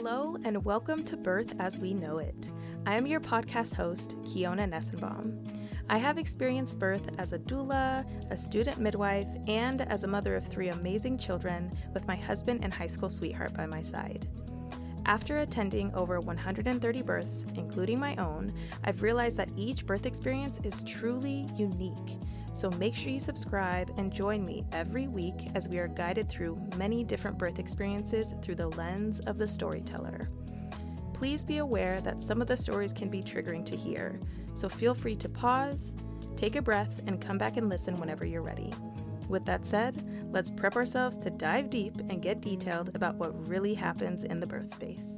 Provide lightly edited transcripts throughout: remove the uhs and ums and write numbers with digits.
Hello and welcome to Birth as We Know It. I am your podcast host, Kiona Nessenbaum. I have experienced birth as a doula, a student midwife, and as a mother of 3 amazing children with my husband and high school sweetheart by my side. After attending over 130 births, including my own, I've realized that each birth experience is truly unique. So make sure you subscribe and join me every week as we are guided through many different birth experiences through the lens of the storyteller. Please be aware that some of the stories can be triggering to hear, so feel free to pause, take a breath, and come back and listen whenever you're ready. With that said, let's prep ourselves to dive deep and get detailed about what really happens in the birth space.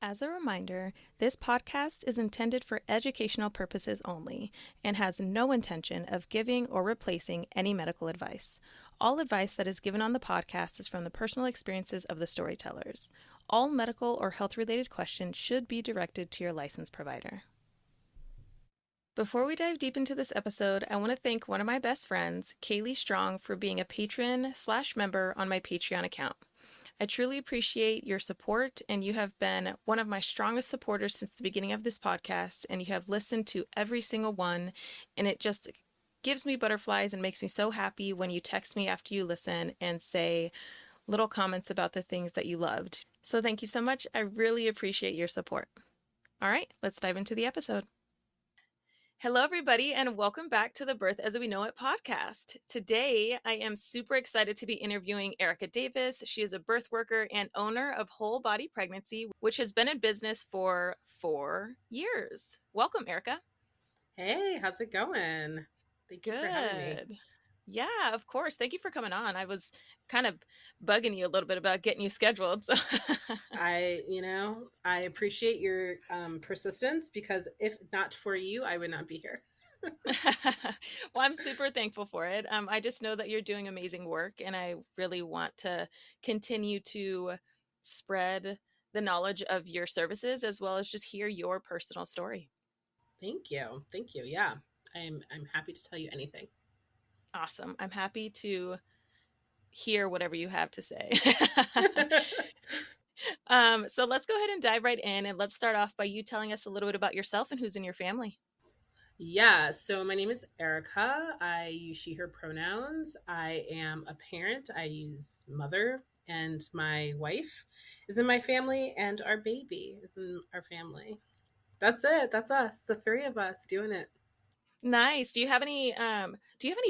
As a reminder, this podcast is intended for educational purposes only and has no intention of giving or replacing any medical advice. All advice that is given on the podcast is from the personal experiences of the storytellers. All medical or health-related questions should be directed to your licensed provider. Before we dive deep into this episode, I want to thank one of my best friends, Kaylee Strong, for being a patron/member on my Patreon account. I truly appreciate your support, and you have been one of my strongest supporters since the beginning of this podcast, and you have listened to every single one, and it just gives me butterflies and makes me so happy when you text me after you listen and say little comments about the things that you loved. So thank you so much. I really appreciate your support. All right, let's dive into the episode. Hello, everybody, and welcome back to the Birth as We Know It podcast. Today, I am super excited to be interviewing Erika Davis. She is a birth worker and owner of Whole Body Pregnancy, which has been in business for 4 years. Welcome, Erika. Hey, how's it going? Thank you for having me. Good. Yeah, of course. Thank you for coming on. I was kind of bugging you a little bit about getting you scheduled. So. I appreciate your persistence, because if not for you, I would not be here. Well, I'm super thankful for it. I just know that you're doing amazing work, and I really want to continue to spread the knowledge of your services as well as just hear your personal story. Thank you. Thank you. Yeah, I'm happy to tell you anything. Awesome. I'm happy to hear whatever you have to say. So let's go ahead and dive right in, and let's start off by you telling us a little bit about yourself and who's in your family. Yeah, so my name is Erika. I use she, her pronouns. I am a parent. I use mother, and my wife is in my family, and our baby is in our family. That's it. That's us, the 3 of us doing it. Nice. Do you have any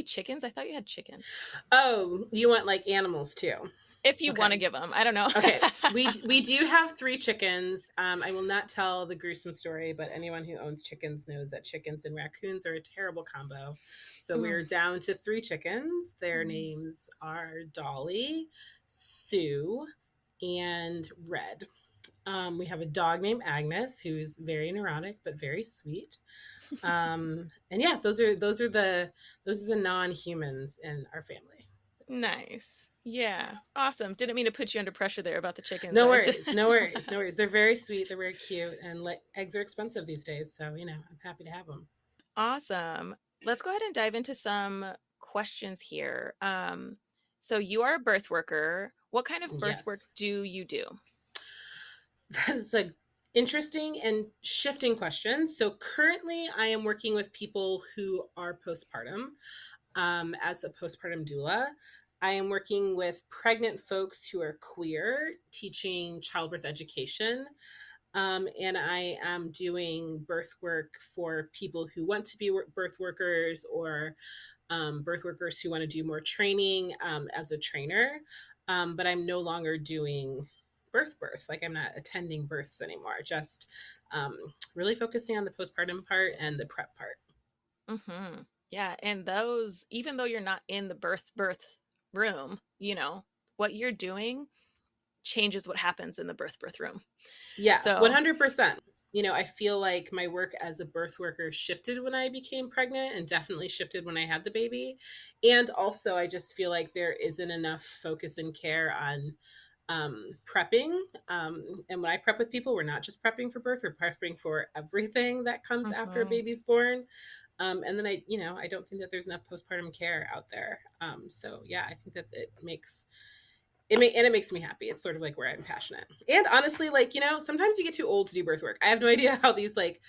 chickens? I thought you had chickens. Oh, you want like animals too? If you want to give them, I don't know. Okay, we do have 3 chickens. I will not tell the gruesome story, but anyone who owns chickens knows that chickens and raccoons are a terrible combo. So we're down to 3 chickens. Their names are Dolly, Sue, and Red. We have a dog named Agnes, who's very neurotic but very sweet. And yeah, those are the non-humans in our family. Nice. Yeah. Awesome. Didn't mean to put you under pressure there about the chickens. No worries. No worries. They're very sweet. They're very cute. And eggs are expensive these days. So, I'm happy to have them. Awesome. Let's go ahead and dive into some questions here. So you are a birth worker. What kind of birth work do you do? That's an interesting and shifting question. So currently I am working with people who are postpartum as a postpartum doula. I am working with pregnant folks who are queer, teaching childbirth education. And I am doing birth work for people who want to be birth workers, or birth workers who want to do more training as a trainer. But I'm no longer doing birth. Like, I'm not attending births anymore, just really focusing on the postpartum part and the prep part. Mm-hmm. Yeah. And those, even though you're not in the birth room, what you're doing changes what happens in the birth room. Yeah, so 100%. I feel like my work as a birth worker shifted when I became pregnant, and definitely shifted when I had the baby. And also, I just feel like there isn't enough focus and care on prepping. And when I prep with people, we're not just prepping for birth, we're prepping for everything that comes after a baby's born. And then I don't think that there's enough postpartum care out there. So yeah, I think that it makes me happy. It's sort of like where I'm passionate. And honestly, like, sometimes you get too old to do birth work. I have no idea how these like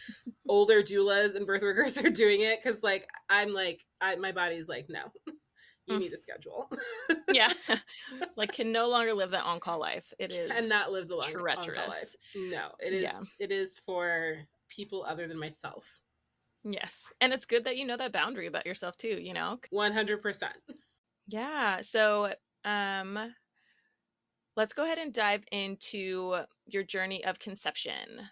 older doulas and birth workers are doing it. Cause like, I'm like, my body's like, no, you Mm. need a schedule. Yeah. Like, can no longer live that on-call life. It is Cannot live the long on-call life. treacherous. No, Yeah. it is for people other than myself. Yes. And it's good that you know that boundary about yourself too, 100%. Yeah. So, let's go ahead and dive into your journey of conception.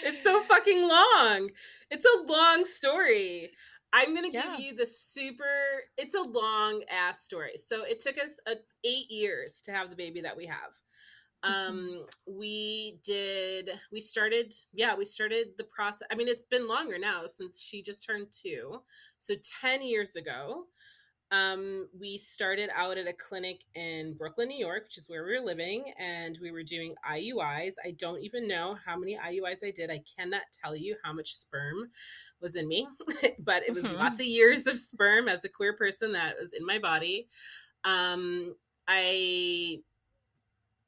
It's so fucking long. It's a long story. I'm going to give Yeah. you it's a long ass story. So it took us 8 years to have the baby that we have. We started the process. I mean, it's been longer now since she just turned 2. So 10 years ago, we started out at a clinic in Brooklyn, New York, which is where we were living, and we were doing IUIs. I don't even know how many IUIs I did. I cannot tell you how much sperm was in me, but it was lots of years of sperm as a queer person that was in my body. I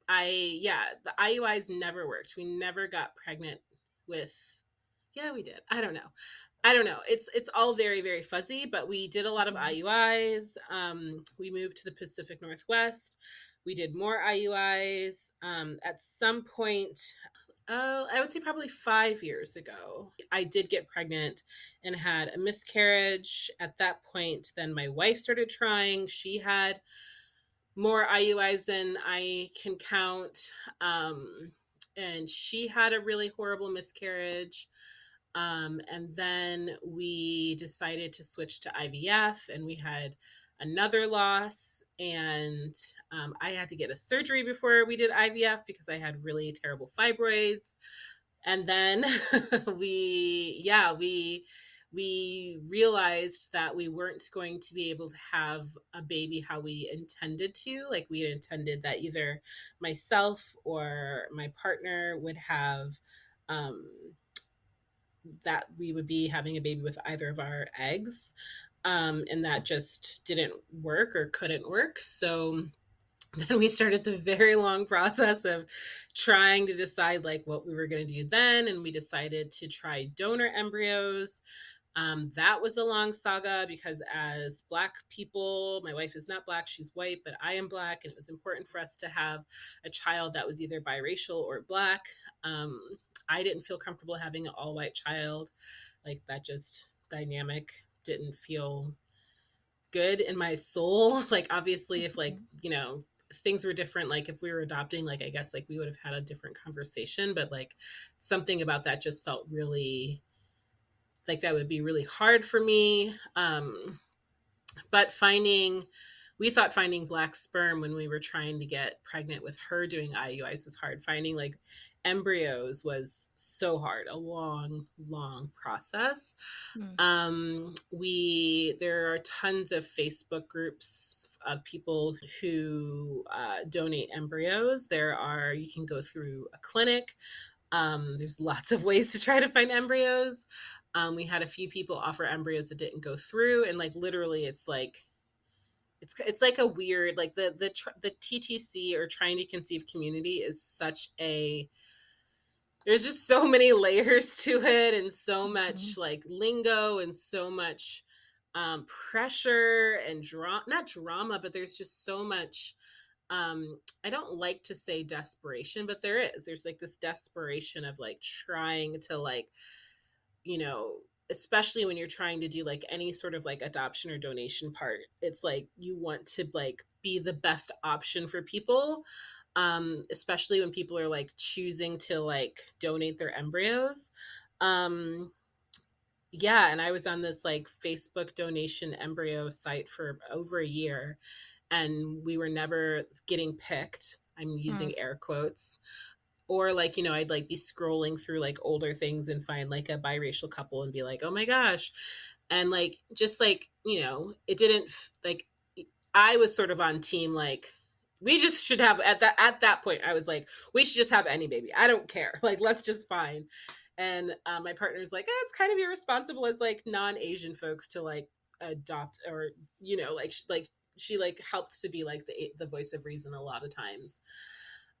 yeah, the IUIs never worked. We never got pregnant with, yeah, we did. I don't know. It's all very, very fuzzy, but we did a lot of IUIs. We moved to the Pacific Northwest. We did more IUIs. At some point, I would say probably 5 years ago, I did get pregnant and had a miscarriage. At that point, then my wife started trying. She had more IUIs than I can count. And she had a really horrible miscarriage. And then we decided to switch to IVF, and we had another loss. And I had to get a surgery before we did IVF because I had really terrible fibroids. And then we realized that we weren't going to be able to have a baby how we intended to. Like, we had intended that either myself or my partner would have, that we would be having a baby with either of our eggs. And that just didn't work or couldn't work. So then we started the very long process of trying to decide like what we were going to do then. And we decided to try donor embryos. That was a long saga because as Black people, my wife is not Black, she's white, but I am Black. And it was important for us to have a child that was either biracial or Black. I didn't feel comfortable having an all white child. Like, that just dynamic didn't feel good in my soul. Like, obviously, if like, things were different, like if we were adopting, like I guess like we would have had a different conversation, but like something about that just felt really like that would be really hard for me. But we thought finding Black sperm when we were trying to get pregnant with her doing IUIs was hard. Finding like embryos was so hard, a long, long process. There are tons of Facebook groups of people who donate embryos. You can go through a clinic. There's lots of ways to try to find embryos. We had a few people offer embryos that didn't go through, and like literally, it's like a weird, like the TTC, or trying to conceive community, is such a, there's just so many layers to it, and so much like lingo, and so much pressure and not drama, but there's just so much. I don't like to say desperation, but there's like this desperation of like trying to like, especially when you're trying to do like any sort of like adoption or donation part, it's like you want to like be the best option for people, especially when people are like choosing to like donate their embryos. Yeah, and I was on this like Facebook donation embryo site for over a year, and we were never getting picked. I'm using air quotes. Or like, I'd like be scrolling through like older things and find like a biracial couple and be like, oh my gosh. And like, just like, it didn't like, I was sort of on team like, we just should have at that point I was like, we should just have any baby. I don't care. Like, let's just find. And my partner's like, it's kind of irresponsible as like non-Asian folks to like adopt, or like she like helped to be like the voice of reason a lot of times.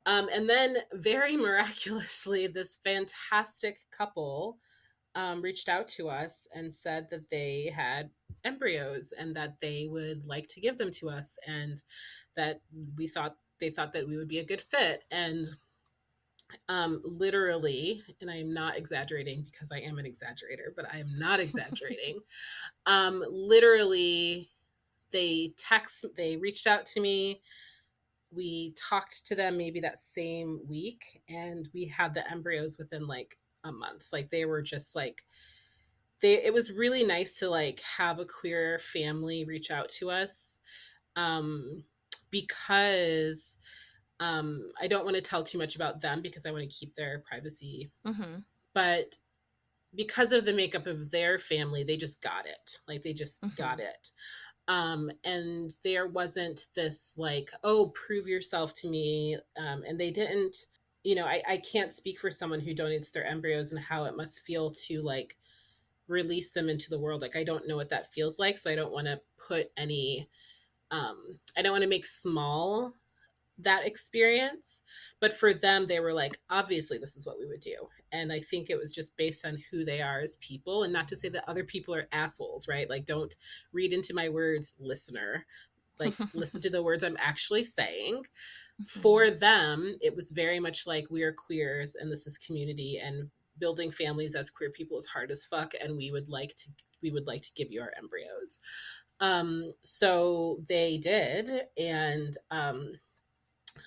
And then very miraculously, this fantastic couple reached out to us and said that they had embryos and that they would like to give them to us, and that they thought that we would be a good fit. And literally, and I am not exaggerating because I am an exaggerator, but I am not exaggerating. Literally, they reached out to me. We talked to them maybe that same week, and we had the embryos within like a month. Like, they were just like, it was really nice to like have a queer family reach out to us, because I don't want to tell too much about them because I want to keep their privacy. Mm-hmm. But because of the makeup of their family, they just got it. Like, they just got it. And there wasn't this like, oh, prove yourself to me. And they didn't, I can't speak for someone who donates their embryos and how it must feel to like release them into the world. Like, I don't know what that feels like. So I don't want to put any, I don't want to make small that experience. But for them, they were like, obviously this is what we would do. And I think it was just based on who they are as people, and not to say that other people are assholes, right? Like, don't read into my words, listener. Like, listen to the words I'm actually saying. For them, it was very much like, we are queers and this is community, and building families as queer people is hard as fuck, and we would like to give you our embryos. So they did, and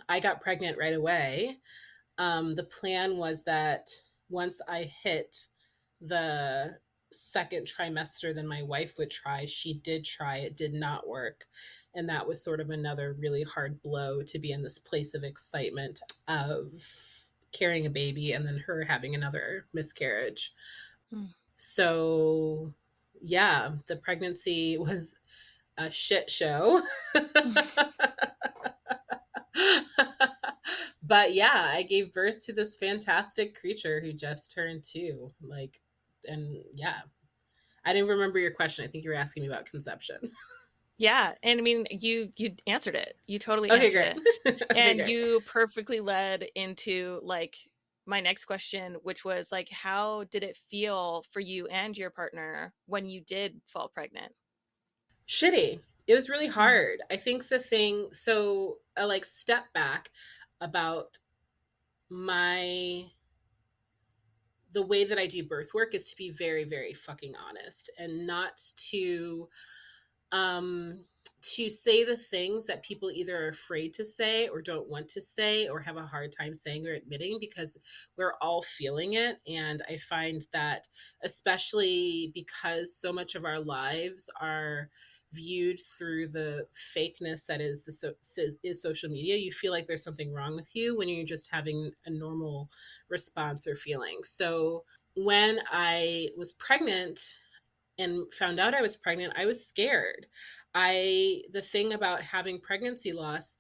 I got pregnant right away. The plan was that once I hit the second trimester, then my wife would try. She did try. It did not work. And that was sort of another really hard blow, to be in this place of excitement of carrying a baby and then her having another miscarriage. Mm. So, yeah, the pregnancy was a shit show. But yeah, I gave birth to this fantastic creature who just turned 2. Like, and yeah, I didn't remember your question. I think you were asking me about conception. Yeah, and I mean, you answered it. You totally Okay, answered great. it. Okay, And great. you perfectly led into like my next question, which was like, how did it feel for you and your partner when you did fall pregnant? Shitty. It was really Mm. hard. I think the thing, so a like step back about my the way that I do birth work is to be very, very fucking honest, and not um to say the things that people either are afraid to say or don't want to say or have a hard time saying or admitting, because we're all feeling it. And I find that, especially because so much of our lives are viewed through the fakeness that is is social media, you feel like there's something wrong with you when you're just having a normal response or feeling. So when I was pregnant and found out I was pregnant, I was scared. The thing about having pregnancy loss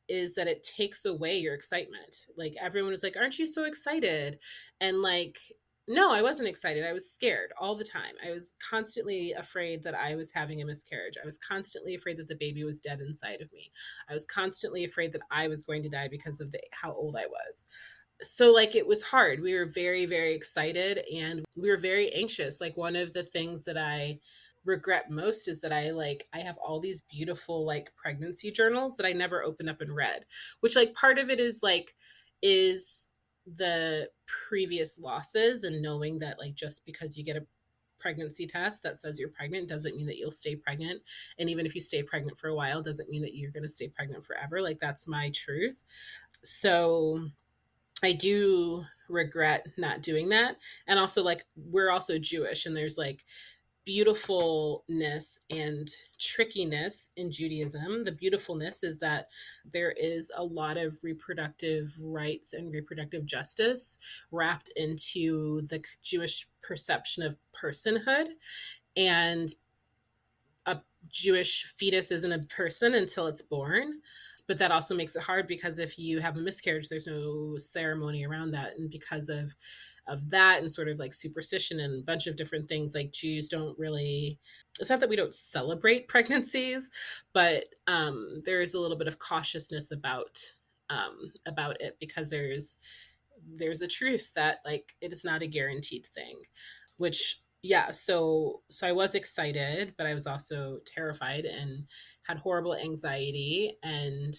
is that it takes away your excitement. Like, everyone was like, "Aren't you so excited?" And like, no, I wasn't excited. I was scared all the time. I was constantly afraid that I was having a miscarriage. I was constantly afraid that the baby was dead inside of me. I was constantly afraid that I was going to die because of how old I was. So like, it was hard. We were very, very excited, and we were very anxious. Like, one of the things that I regret most is that I have all these beautiful like pregnancy journals that I never opened up and read, which like part of it is the previous losses, and knowing that like, just because you get a pregnancy test that says you're pregnant doesn't mean that you'll stay pregnant, and even if you stay pregnant for a while doesn't mean that you're going to stay pregnant forever. Like, that's my truth. So I do regret not doing that. And also, like, we're also Jewish, and there's like beautifulness and trickiness in Judaism. The beautifulness is that there is a lot of reproductive rights and reproductive justice wrapped into the Jewish perception of personhood. And a Jewish fetus isn't a person until it's born. but that also makes it hard because if you have a miscarriage, there's no ceremony around that. And because of that and sort of like superstition and a bunch of different things, like Jews don't really, it's not that we don't celebrate pregnancies, but there is a little bit of cautiousness about it because there's a truth that like it is not a guaranteed thing, which yeah, so I was excited, but I was also terrified and had horrible anxiety. And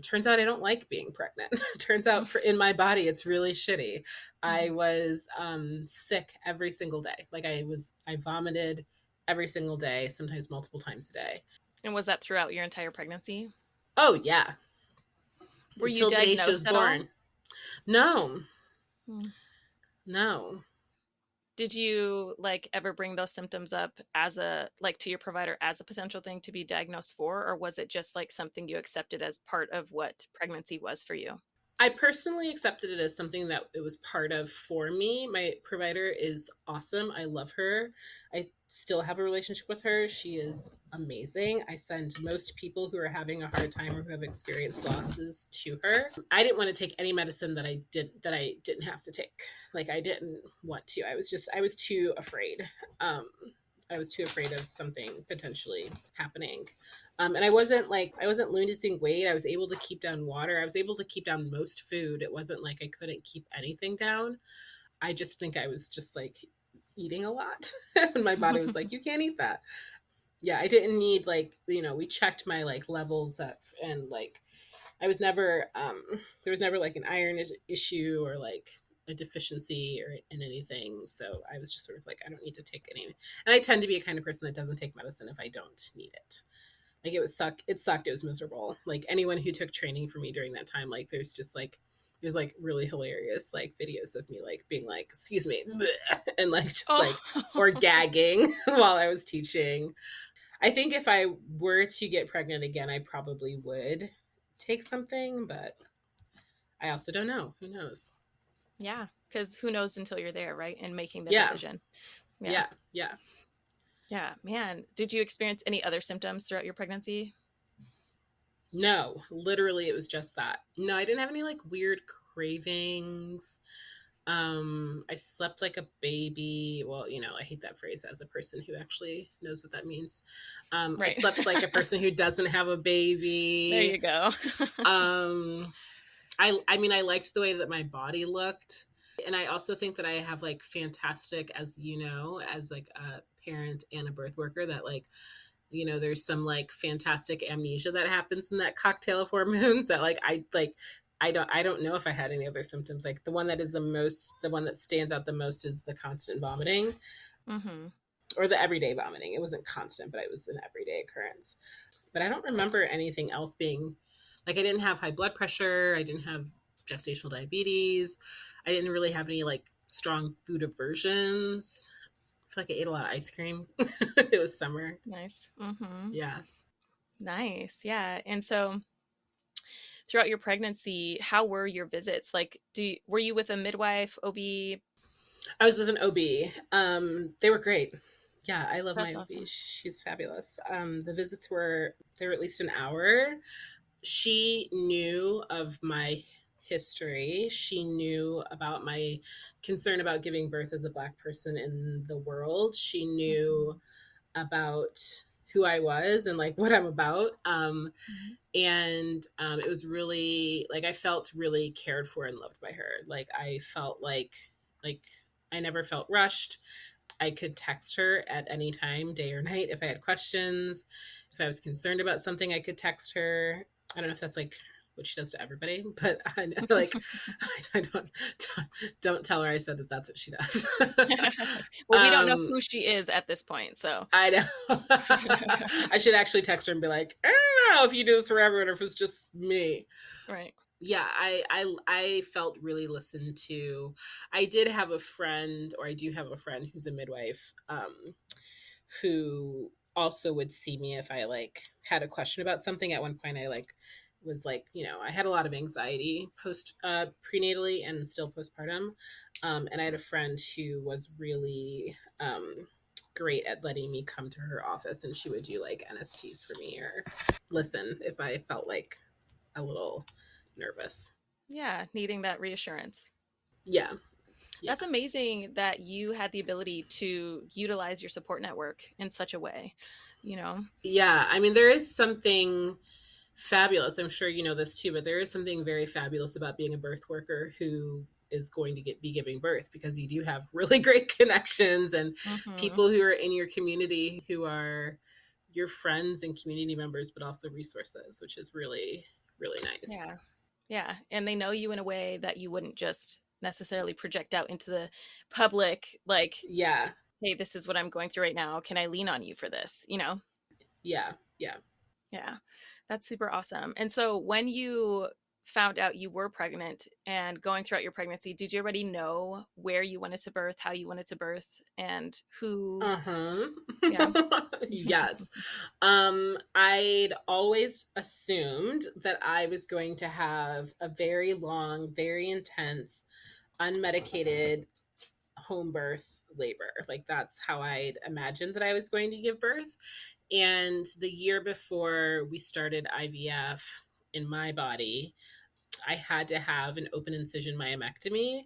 turns out I don't like being pregnant. Turns out for in my body it's really shitty. I was sick every single day. Like I vomited every single day, sometimes multiple times a day. And was that throughout your entire pregnancy? Oh yeah, Were you until the day she was diagnosed at all? born. No, Hmm. no. Did you like ever bring those symptoms up as a like to your provider as a potential thing to be diagnosed for, or was it just like something you accepted as part of what pregnancy was for you? I personally accepted it as something that it was part of for me. My provider is awesome. I love her. I still have a relationship with her. She is amazing. I send most people who are having a hard time or who have experienced losses to her. I didn't want to take any medicine that I didn't have to take. Like I didn't want to. I was too afraid. I was too afraid of something potentially happening. And I wasn't losing weight. I was able to keep down water. I was able to keep down most food. It wasn't like I couldn't keep anything down. I just think I was just like eating a lot. And my body was like, you can't eat that. Yeah, I didn't need like, we checked my like levels up and like I was never there was never like an iron issue or like a deficiency or in anything. So I was just sort of like, I don't need to take any. And I tend to be a kind of person that doesn't take medicine if I don't need it. Like it sucked, it was miserable. Like anyone who took training for me during that time, like there's like really hilarious like videos of me like being like excuse me and like just like or gagging while I was teaching. I think if I were to get pregnant again I probably would take something, but I also don't know, who knows. Yeah, because who knows until you're there, right? And making the Yeah, decision. Yeah. yeah, yeah. Yeah, man. Did you experience any other symptoms throughout your pregnancy? No, literally it was just that. No, I didn't have any like weird cravings. I slept like a baby. Well, I hate that phrase as a person who actually knows what that means. I Right. slept like a person who doesn't have a There baby. you go. um I mean I liked the way that my body looked. And I also think that I have like fantastic, as as like a parent and a birth worker, that like there's some like fantastic amnesia that happens in that cocktail of hormones that I don't know if I had any other symptoms. Like the one that stands out the most is the constant vomiting. Mm-hmm. Or the everyday vomiting. It wasn't constant, but it was an everyday occurrence. But I don't remember anything else being like, I didn't have high blood pressure. I didn't have gestational diabetes. I didn't really have any like strong food aversions. I feel like I ate a lot of ice cream. It was summer. Nice. Mm-hmm. Yeah. Nice. Yeah. And so throughout your pregnancy, how were your visits? Like, were you with a midwife, OB? I was with an OB. They were great. Yeah, I love my That's OB. awesome. She's fabulous. The visits they were at least an hour. She knew of my history. She knew about my concern about giving birth as a Black person in the world. She Mm-hmm. knew about who I was and like what I'm about. Mm-hmm. And it was really like I felt really cared for and loved by her. Like I felt like I never felt rushed. I could text her at any time, day or night, if I had questions. If I was concerned about something, I could text her. I don't know if that's like what she does to everybody, but I know, like I don't tell her I said that that's what she does. Well, we don't know um, who she is at this point, so. I know. I should actually text her and be like, I don't know if you do this for everyone or if it's just me. Right. Yeah, I felt really listened to. I did have a friend, or I do have a friend who's a midwife, who also would see me if I like had a question about something. At one point, I like was like, I had a lot of anxiety post prenatally and still postpartum, and I had a friend who was really great at letting me come to her office, and she would do like NSTs for me or listen if I felt like a little nervous. Yeah, needing that reassurance. Yeah. Yeah. That's amazing that you had the ability to utilize your support network in such a way, you know? Yeah. I mean, there is something fabulous. I'm sure you know this too, but there is something very fabulous about being a birth worker who is going to be giving birth, because you do have really great connections and Mm-hmm. people who are in your community who are your friends and community members, but also resources, which is really, really nice. Yeah. Yeah. And they know you in a way that you wouldn't just necessarily project out into the public, like, Yeah. hey, this is what I'm going through right now. Can I lean on you for this? You know? Yeah. Yeah. Yeah. That's super awesome. And so when you found out you were pregnant and going throughout your pregnancy, did you already know where you wanted to birth, how you wanted to birth, and who? Uh-huh. Yeah. Yes. I'd always assumed that I was going to have a very long, very intense, unmedicated home birth labor. Like that's how I'd imagined that I was going to give birth. And the year before we started IVF in my body, I had to have an open incision myomectomy,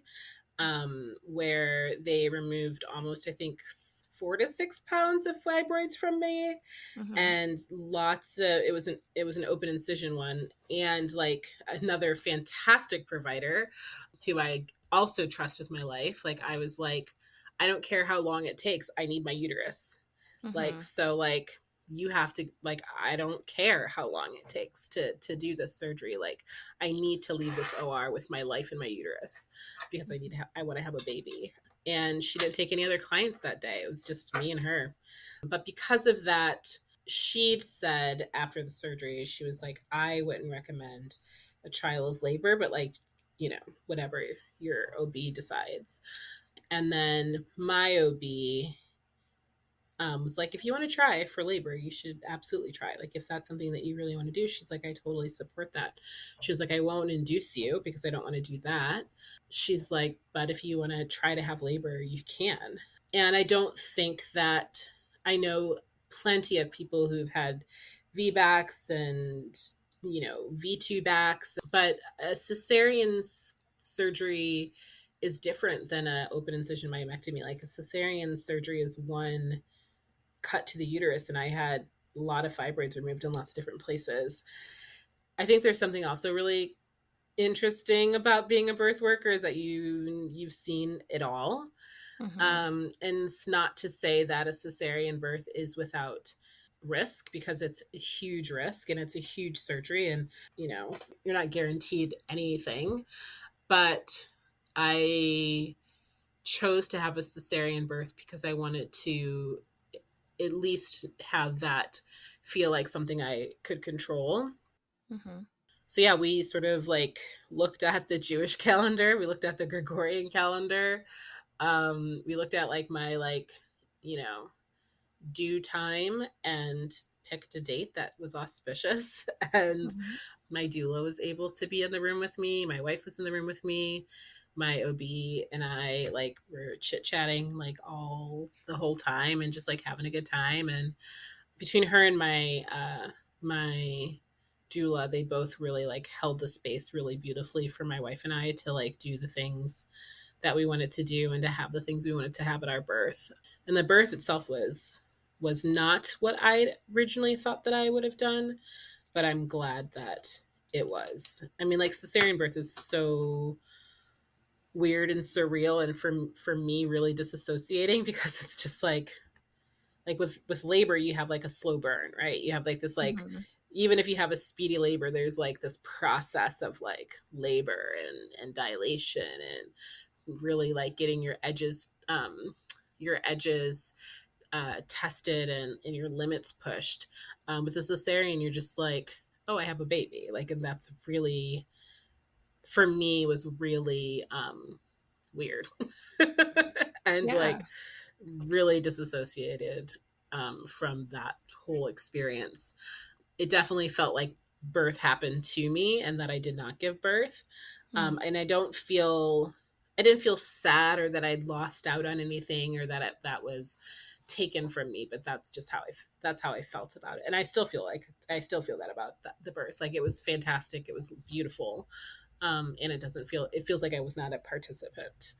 where they removed almost, I think, 4 to 6 pounds of fibroids from me, Mm-hmm. and lots of it was an open incision one, and like another fantastic provider who I also trust with my life. Like I was like, I don't care how long it takes, I need my uterus. Like Mm-hmm. so like you have to, like, I don't care how long it takes to do this surgery. Like I need to leave this OR with my life in my uterus, because I want to have a baby. And she didn't take any other clients that day. It was just me and her. But because of that, she'd said after the surgery, she was like, I wouldn't recommend a trial of labor, but like, whatever your OB decides. And then my OB was like, if you want to try for labor, you should absolutely try. Like, if that's something that you really want to do, she's like, I totally support that. She was like, I won't induce you because I don't want to do that. She's like, but if you want to try to have labor, you can. And I don't think that, I know plenty of people who've had VBACs and, V2 backs, but a cesarean surgery is different than an open incision myomectomy. Like a cesarean surgery is one cut to the uterus, and I had a lot of fibroids removed in lots of different places. I think there's something also really interesting about being a birth worker, is that you've seen it all. Mm-hmm. And it's not to say that a cesarean birth is without risk, because it's a huge risk and it's a huge surgery, and you're not guaranteed anything. But I chose to have a cesarean birth because I wanted to at least have that feel like something I could control. Mm-hmm. So yeah, we sort of like looked at the Jewish calendar, we looked at the Gregorian calendar, we looked at like my you know due time, and picked a date that was auspicious. And Mm-hmm. my doula was able to be in the room with me. My wife was in the room with me. My OB and I like were chit chatting like all the whole time, and just like having a good time. And between her and my doula, they both really like held the space really beautifully for my wife and I to like do the things that we wanted to do, and to have the things we wanted to have at our birth. And the birth itself was not what I originally thought that I would have done, but I'm glad that it was. I mean, like cesarean birth is so weird and surreal, and for me really disassociating, because it's just like with labor you have like a slow burn, right? You have like this like, Mm-hmm. even if you have a speedy labor, there's like this process of like labor and dilation, and really like getting your edges tested, and your limits pushed. With a cesarean, you're just like, oh, I have a baby. Like, and that's really, for me, was really weird. And Yeah. like really disassociated from that whole experience. It definitely felt like birth happened to me, and that I did not give birth. Mm-hmm. And I didn't feel sad, or that I'd lost out on anything, or that that was taken from me, but that's how I felt about it. And I still feel that about the birth. Like, it was fantastic. It was beautiful. And it feels like I was not a participant.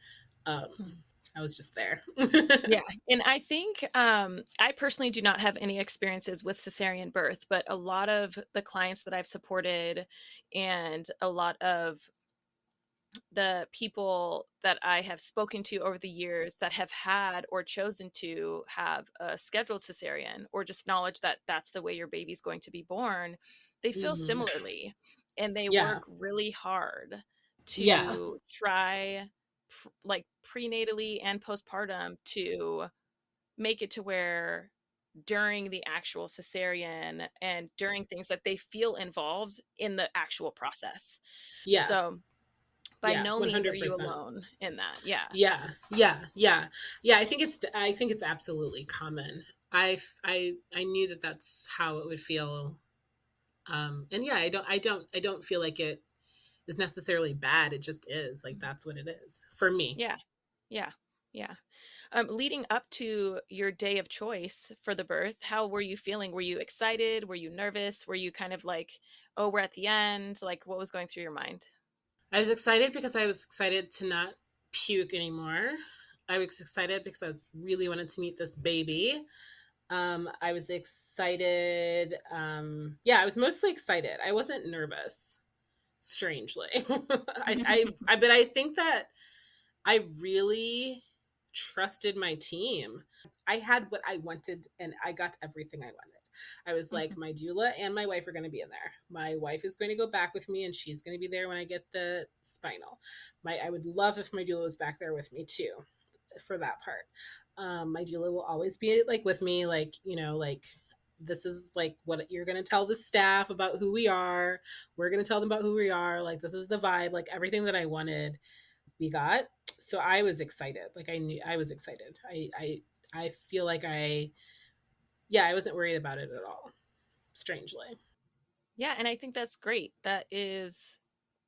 Um, I was just there. Yeah. And I think I personally do not have any experiences with cesarean birth, but a lot of the clients that I've supported and a lot of the people that I have spoken to over the years that have had or chosen to have a scheduled cesarean, or just knowledge that that's the way your baby's going to be born, they feel Mhm. similarly, and they Yeah. work really hard Yeah. to try like prenatally and postpartum to make it to where during the actual cesarean and during things that they feel involved in the actual process. Yeah. So by Yeah. no means are you 100%. alone in that. Yeah. Yeah. Yeah. Yeah. Yeah. I think it's absolutely common. I knew that that's how it would feel. And yeah, I don't feel like it is necessarily bad. It just is, like, that's what it is for me. Yeah. Yeah. Yeah. Leading up to your day of choice for the birth, how were you feeling? Were you excited? Were you nervous? Were you kind of like, oh, we're at the end? Like, what was going through your mind? I was excited because I was excited to not puke anymore. I was excited because really wanted to meet this baby. I was excited. Yeah, I was mostly excited. I wasn't nervous, strangely. But I think that I really trusted my team. I had what I wanted, and I got everything I wanted. I was like, my doula and my wife are going to be in there. My wife is going to go back with me, and she's going to be there when I get the spinal. I would love if my doula was back there with me too, for that part. My doula will always be like with me, like, like, this is like what you're going to tell the staff about who we are. We're going to tell them about who we are. Like, this is the vibe. Like, everything that I wanted, we got. So I was excited. Like, I knew I was excited. I feel like I wasn't worried about it at all, strangely. Yeah. And I think that's great. That is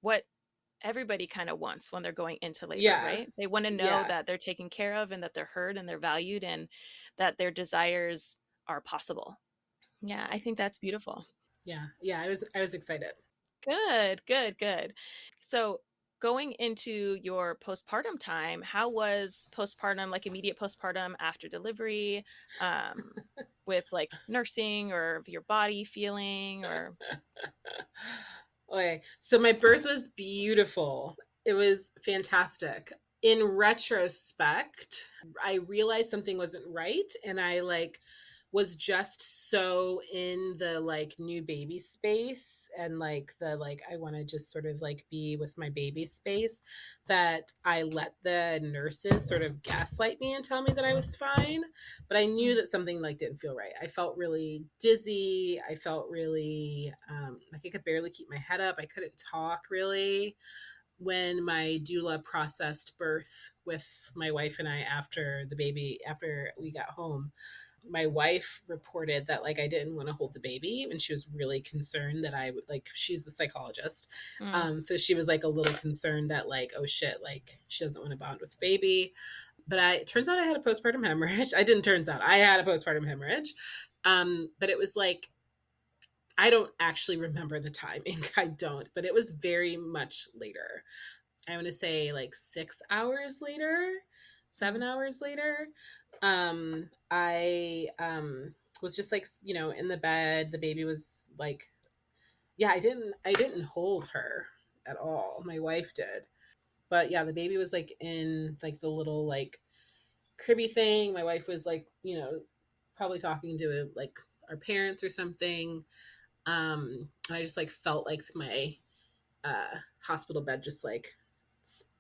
what everybody kind of wants when they're going into labor, Yeah. right? They want to know Yeah. that they're taken care of and that they're heard and they're valued and that their desires are possible. Yeah, I think that's beautiful. Yeah. Yeah. I was excited. Good, good, good. So, going into your postpartum time, how was postpartum, like immediate postpartum after delivery, um, with like nursing or your body feeling or Okay. So my birth was beautiful. It was fantastic. In retrospect, I realized something wasn't right, and I like was just so in the like new baby space, and like the like I want to just sort of like be with my baby space, that I let the nurses sort of gaslight me and tell me that I was fine. But I knew that something like didn't feel right. I felt really dizzy. I felt really like I could barely keep my head up. I couldn't talk really. When my doula processed birth with my wife and I after we got home, my wife reported that like I didn't want to hold the baby, and she was really concerned that I would like she's a psychologist. mm, So she was like a little concerned that like, oh shit, like she doesn't want to bond with the baby. But it turns out I had a postpartum hemorrhage. I didn't turns out I had a postpartum hemorrhage. But it was like I don't actually remember the timing. I don't, but it was very much later. I want to say like 6 hours later, mm, 7 hours later. I was just like, in the bed. The baby was like, yeah, I didn't hold her at all. My wife did. But yeah, the baby was like in like the little like cribby thing. My wife was like, probably talking to like our parents or something. And I just like felt like my hospital bed just like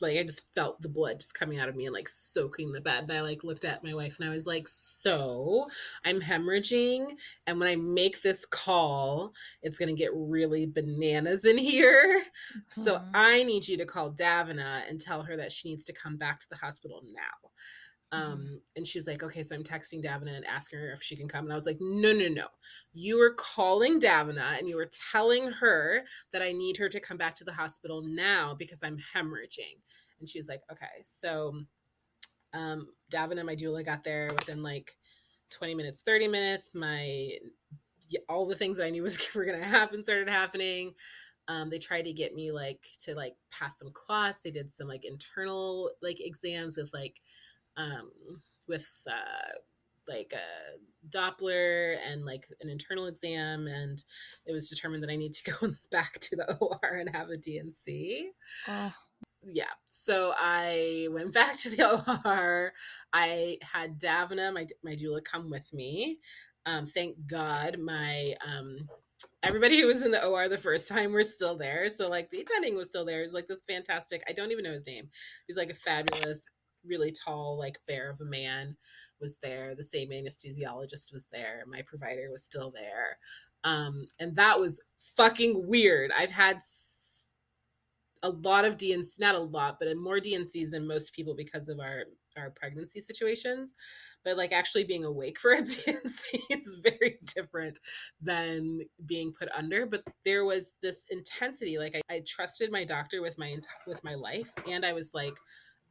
I just felt the blood just coming out of me and like soaking the bed. And I like looked at my wife and I was like, so I'm hemorrhaging, and when I make this call, it's gonna get really bananas in here. So mm, I need you to call Davina and tell her that she needs to come back to the hospital now. mm, And she was like, okay, so I'm texting Davina and asking her if she can come. And I was like, no, no, no. You were calling Davina and you were telling her that I need her to come back to the hospital now because I'm hemorrhaging. And she was like, okay. So Davina and my doula got there within like 20 minutes, 30 minutes. All the things that I knew were going to happen started happening. They tried to get me like to like pass some clots. They did some like internal like exams um, with like a Doppler and like an internal exam, and it was determined that I need to go back to the OR and have a DNC. Oh. Yeah, so I went back to the OR. I had Davina, my doula, come with me. Thank God, my everybody who was in the OR the first time were still there. So like the attending was still there. It was like this fantastic, I don't even know his name. He's like a fabulous, really tall, like bear of a man was there. The same anesthesiologist was there. My provider was still there. And that was fucking weird. I've had a lot of DNC, not a lot, but more DNCs than most people because of our pregnancy situations. But like actually being awake for a DNC is very different than being put under. But there was this intensity. Like I trusted my doctor with my life, and I was like,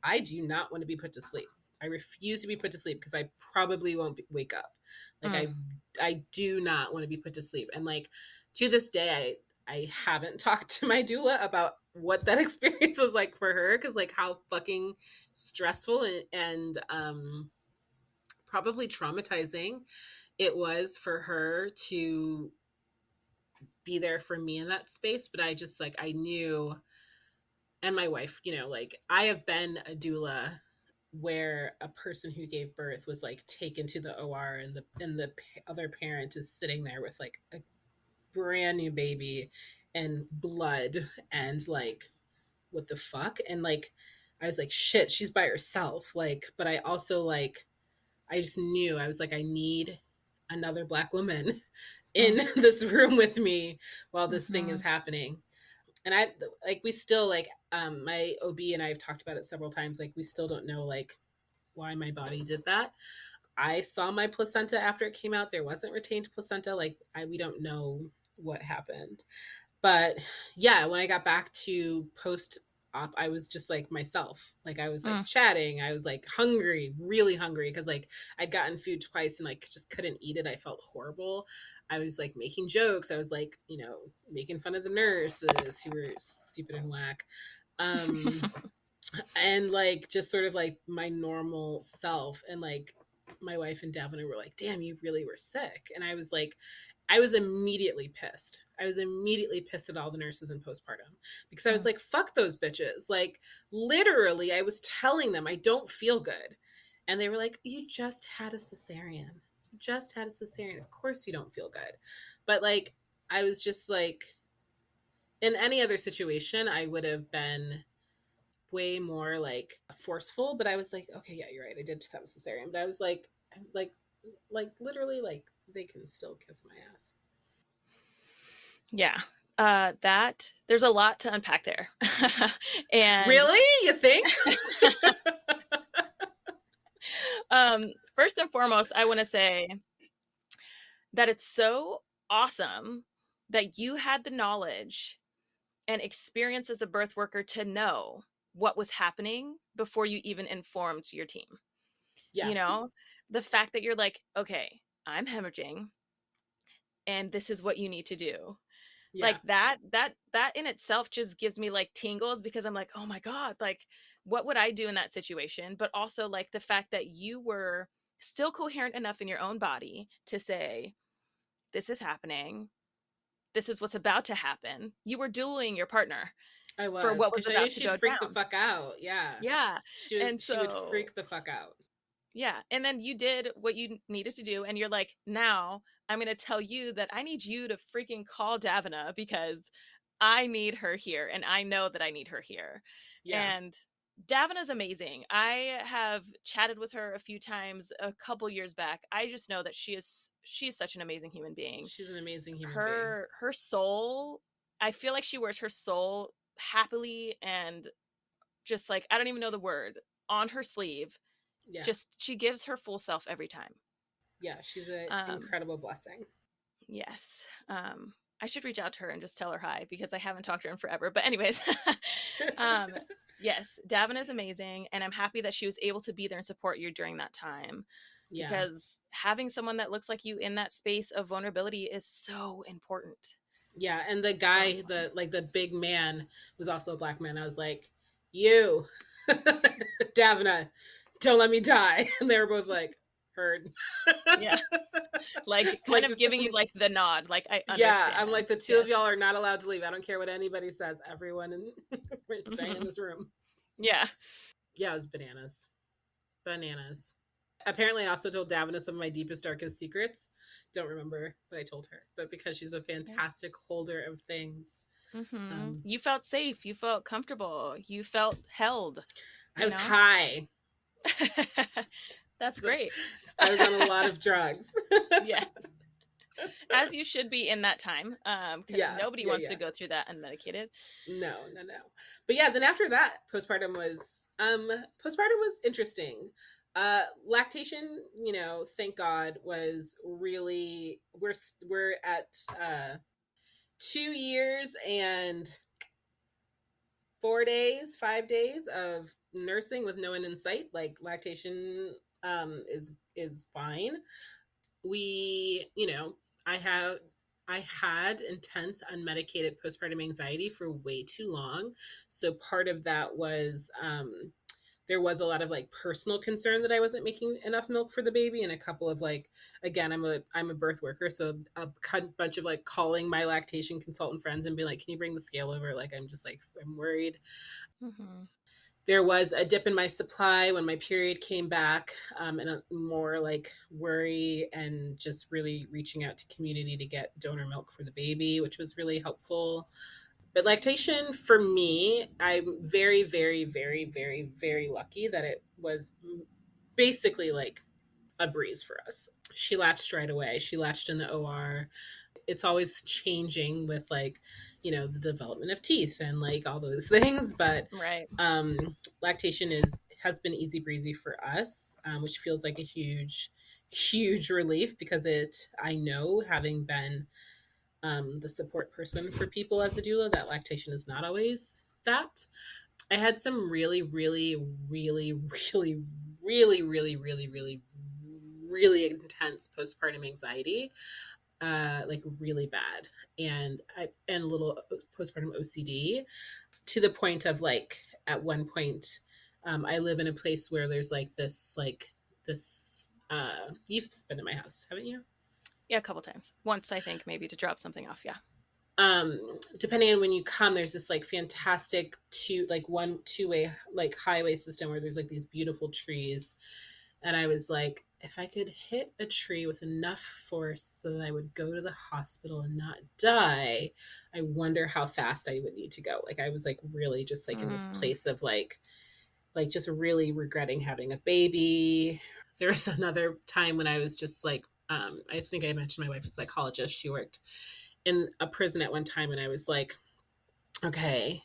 I do not want to be put to sleep. I refuse to be put to sleep because I probably won't wake up. Like I do not want to be put to sleep. And like to this day, I haven't talked to my doula about what that experience was like for her, because like how fucking stressful and probably traumatizing it was for her to be there for me in that space. But I just like I knew, and my wife, you know, like I have been a doula where a person who gave birth was like taken to the OR, and the other parent is sitting there with like a brand new baby and blood, and like what the fuck. And like I was like, shit, she's by herself. Like, but I also like I just knew, I was like, I need another Black woman in this room with me while this thing is happening. And I like we still like my OB and I have talked about it several times, like we still don't know like why my body did that. I saw my placenta after it came out. There wasn't retained placenta. Like we don't know what happened. But yeah, when I got back to post op, I was just like myself. Like I was like chatting. I was like hungry, really hungry, because like I'd gotten food twice and like just couldn't eat it. I felt horrible. I was like making jokes. I was like, you know, making fun of the nurses who were stupid and whack. And like just sort of like my normal self. And like my wife and Davina were like, damn, you really were sick. And I was like, I was immediately pissed. I was immediately pissed at all the nurses in postpartum, because I was like, fuck those bitches. Like literally I was telling them I don't feel good. And they were like, you just had a cesarean. You just had a cesarean. Of course you don't feel good. But like, I was just like, in any other situation, I would have been way more like forceful. But I was like, okay, yeah, you're right. I did just have a cesarean. But I was like literally like they can still kiss my ass. Yeah. That there's a lot to unpack there. And really, you think? First and foremost, I want to say that it's so awesome that you had the knowledge and experience as a birth worker to know what was happening before you even informed your team. Yeah. You know, the fact that you're like, okay, I'm hemorrhaging and this is what you need to do. Yeah. Like that in itself just gives me like tingles, because I'm like, oh my God, like what would I do in that situation? But also like the fact that you were still coherent enough in your own body to say, this is happening. This is what's about to happen. You were dueling your partner I for was, what was because I knew about to she'd go freak the down. fuck out. Yeah. Yeah. And She would so, freak the fuck out. yeah. And then you did what you needed to do. And you're like, now I'm going to tell you that I need you to freaking call Davina, because I need her here. And I know that I need her here. Yeah. And Davina's amazing. I have chatted with her a few times a couple years back. I just know that she's such an amazing human being. She's an amazing human being. Her soul, I feel like she wears her soul happily and just like, I don't even know the word, on her sleeve. Yeah. Just she gives her full self every time. Yeah, she's an incredible blessing. Yes. I should reach out to her and just tell her hi, because I haven't talked to her in forever. But anyways, yes, Davin is amazing, and I'm happy that she was able to be there and support you during that time. Yeah. because having someone that looks like you in that space of vulnerability is so important. Yeah. And the So guy, important. the big man was also a black man. I was like, you, Davina, don't let me die. And they were both like, heard. Yeah. Like kind Like, of giving you like the nod, like I yeah, I'm understand. like, the two Yes. of y'all are not allowed to leave. I don't care what anybody says. Everyone, we're staying in Mhm. this room. Yeah. Yeah, it was bananas. Bananas. Apparently, I also told Davina some of my deepest, darkest secrets. Don't remember what I told her, but because she's a fantastic holder of things, You felt safe. You felt comfortable. You felt held, I you was know? high. That's So great. I was on a lot of drugs. Yeah. As you should be in that time, because Yeah, nobody yeah, wants to yeah. go through that unmedicated. No, no, no. But yeah, then after that, postpartum was interesting. Lactation, thank God, was really we're at 2 years and 4 days, 5 days of nursing with no end in sight. Like, lactation is fine. We, I have I had intense unmedicated postpartum anxiety for way too long. So part of that was there was a lot of like personal concern that I wasn't making enough milk for the baby, and a couple of like, again, I'm a birth worker, so a bunch of like calling my lactation consultant friends and being like, can you bring the scale over? Like, I'm just like, I'm worried. Mm-hmm. There was a dip in my supply when my period came back, and a more like worry, and just really reaching out to community to get donor milk for the baby, which was really helpful. But lactation for me, I'm very, very, very, very, very lucky that it was basically like a breeze for us. She latched right away. She latched in the OR. It's always changing with like, the development of teeth and like all those things, but Right. lactation has been easy breezy for us, which feels like a huge relief, because I know, having been the support person for people as a doula, that lactation is not always that. I had some really, really, really, really, really, really, really, really, really intense postpartum anxiety, like really bad, and a little postpartum OCD, to the point of like, at one point, I live in a place where there's like this. You've been to my house, haven't you? Yeah, a couple times. Once, I think, maybe to drop something off. Yeah. Depending on when you come, there's this like fantastic two-way like highway system where there's like these beautiful trees. And I was like, if I could hit a tree with enough force so that I would go to the hospital and not die, I wonder how fast I would need to go. Like, I was like really just like in this Mm. place of like just really regretting having a baby. There was another time when I was just like, I think I mentioned my wife is a psychologist. She worked in a prison at one time, and I was like, okay,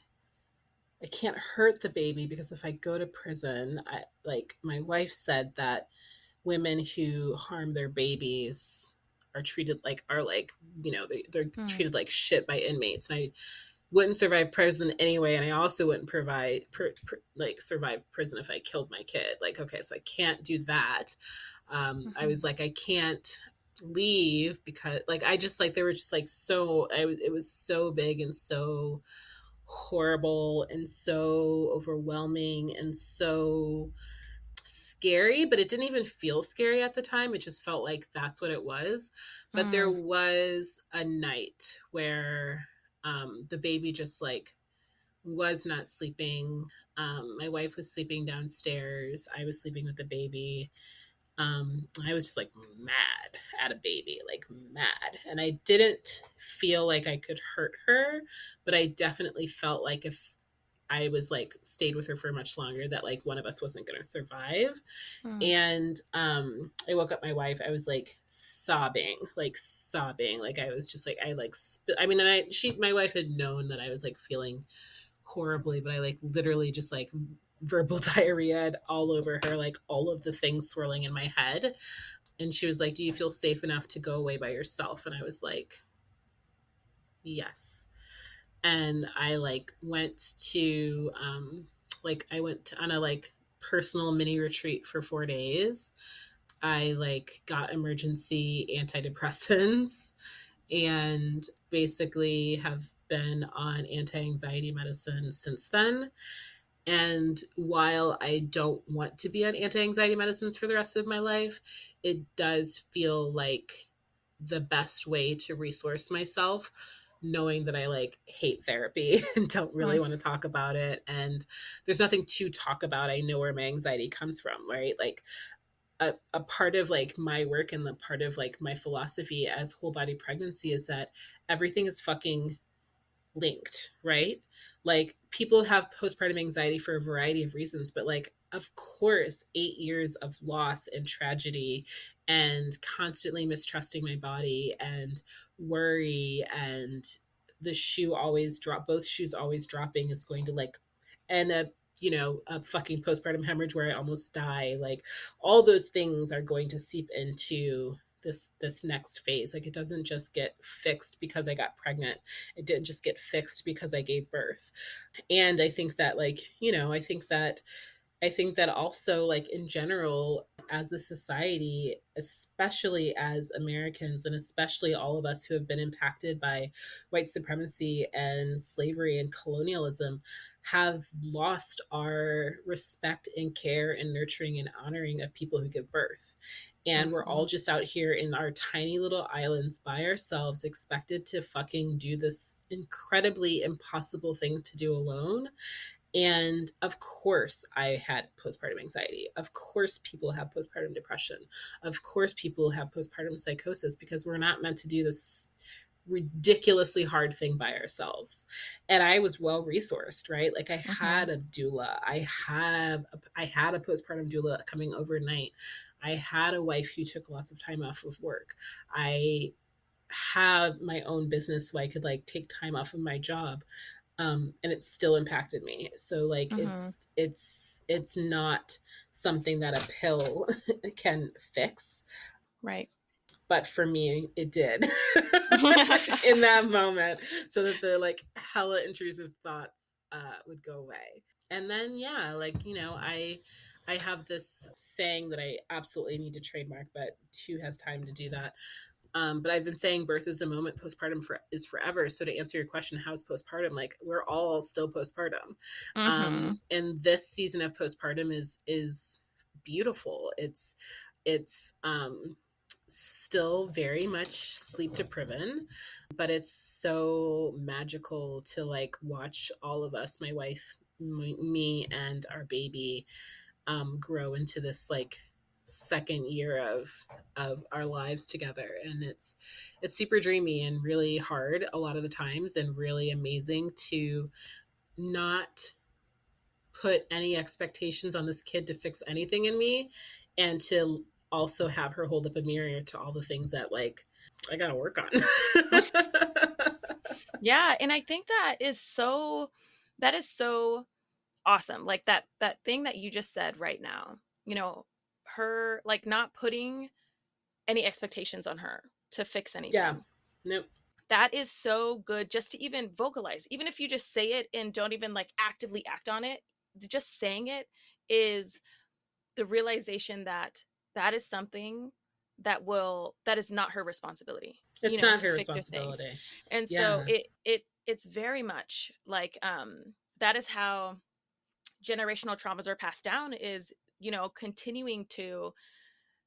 I can't hurt the baby, because if I go to prison, my wife said that women who harm their babies are like, they're Mm. treated like shit by inmates, and I wouldn't survive prison anyway, and I also wouldn't survive prison if I killed my kid. Like, okay, so I can't do that. I Mm-hmm. was like, I can't leave, because like, I just like, they were just like, it was so big and so horrible and so overwhelming and so scary, but it didn't even feel scary at the time. It just felt like that's what it was. But there Mm. was a night where the baby just like was not sleeping. My wife was sleeping downstairs. I was sleeping with the baby. I was just like mad at a baby, like mad. And I didn't feel like I could hurt her, but I definitely felt like if I was like stayed with her for much longer, that like one of us wasn't going to survive. Mm. And I woke up my wife. I was like sobbing, like sobbing. Like, I was just like, I mean, and my wife had known that I was like feeling horribly, but I like literally just like verbal diarrhea all over her, like all of the things swirling in my head. And she was like, do you feel safe enough to go away by yourself? And I was like, yes. And I like went to I went on a like personal mini retreat for 4 days. I like got emergency antidepressants and basically have been on anti-anxiety medicine since then. And while I don't want to be on anti-anxiety medicines for the rest of my life, it does feel like the best way to resource myself, knowing that I like hate therapy and don't really Mm, want to talk about it. And there's nothing to talk about. I know where my anxiety comes from, right? Like a part of like my work and the part of like my philosophy as whole body pregnancy is that everything is fucking linked, right? Like people have postpartum anxiety for a variety of reasons, but like, of course, 8 years of loss and tragedy and constantly mistrusting my body and worry and the shoe always drop, both shoes always dropping is going to like, and a fucking postpartum hemorrhage where I almost die. Like all those things are going to seep into this next phase. Like it doesn't just get fixed because I got pregnant. It didn't just get fixed because I gave birth. And I think that like, I think that also like in general as a society, especially as Americans and especially all of us who have been impacted by white supremacy and slavery and colonialism, have lost our respect and care and nurturing and honoring of people who give birth. And we're all mhm, just out here in our tiny little islands by ourselves, expected to fucking do this incredibly impossible thing to do alone. And of course, I had postpartum anxiety. Of course, people have postpartum depression. Of course, people have postpartum psychosis because we're not meant to do this ridiculously hard thing by ourselves. And I was well resourced, right? Like I mhm, had a doula. I had a postpartum doula coming overnight. I had a wife who took lots of time off of work. I have my own business so I could like take time off of my job, and it still impacted me. So like mhm. it's not something that a pill can fix, Right. but for me it did in that moment, so that the like hella intrusive thoughts would go away. And then yeah, like I have this saying that I absolutely need to trademark, but who has time to do that? But I've been saying birth is a moment, postpartum is forever. So to answer your question, how's postpartum? Like we're all still postpartum, Mhm. and this season of postpartum is beautiful. It's still very much sleep depriven, but it's so magical to like watch all of us, my wife, me, and our baby, grow into this like second year of our lives together. And it's super dreamy and really hard a lot of the times, and really amazing to not put any expectations on this kid to fix anything in me, and to also have her hold up a mirror to all the things that like I gotta work on. Yeah, and I think that is so awesome. Like that thing that you just said right now. You know, her like not putting any expectations on her to fix Yeah. anything. Nope. That is so good just to even vocalize. Even if you just say it and don't even like actively act on it, just saying it is the realization that that is something that is not her responsibility, It's not to her fix your things. responsibility. And so Yeah. it's very much like that is how generational traumas are passed down, is continuing to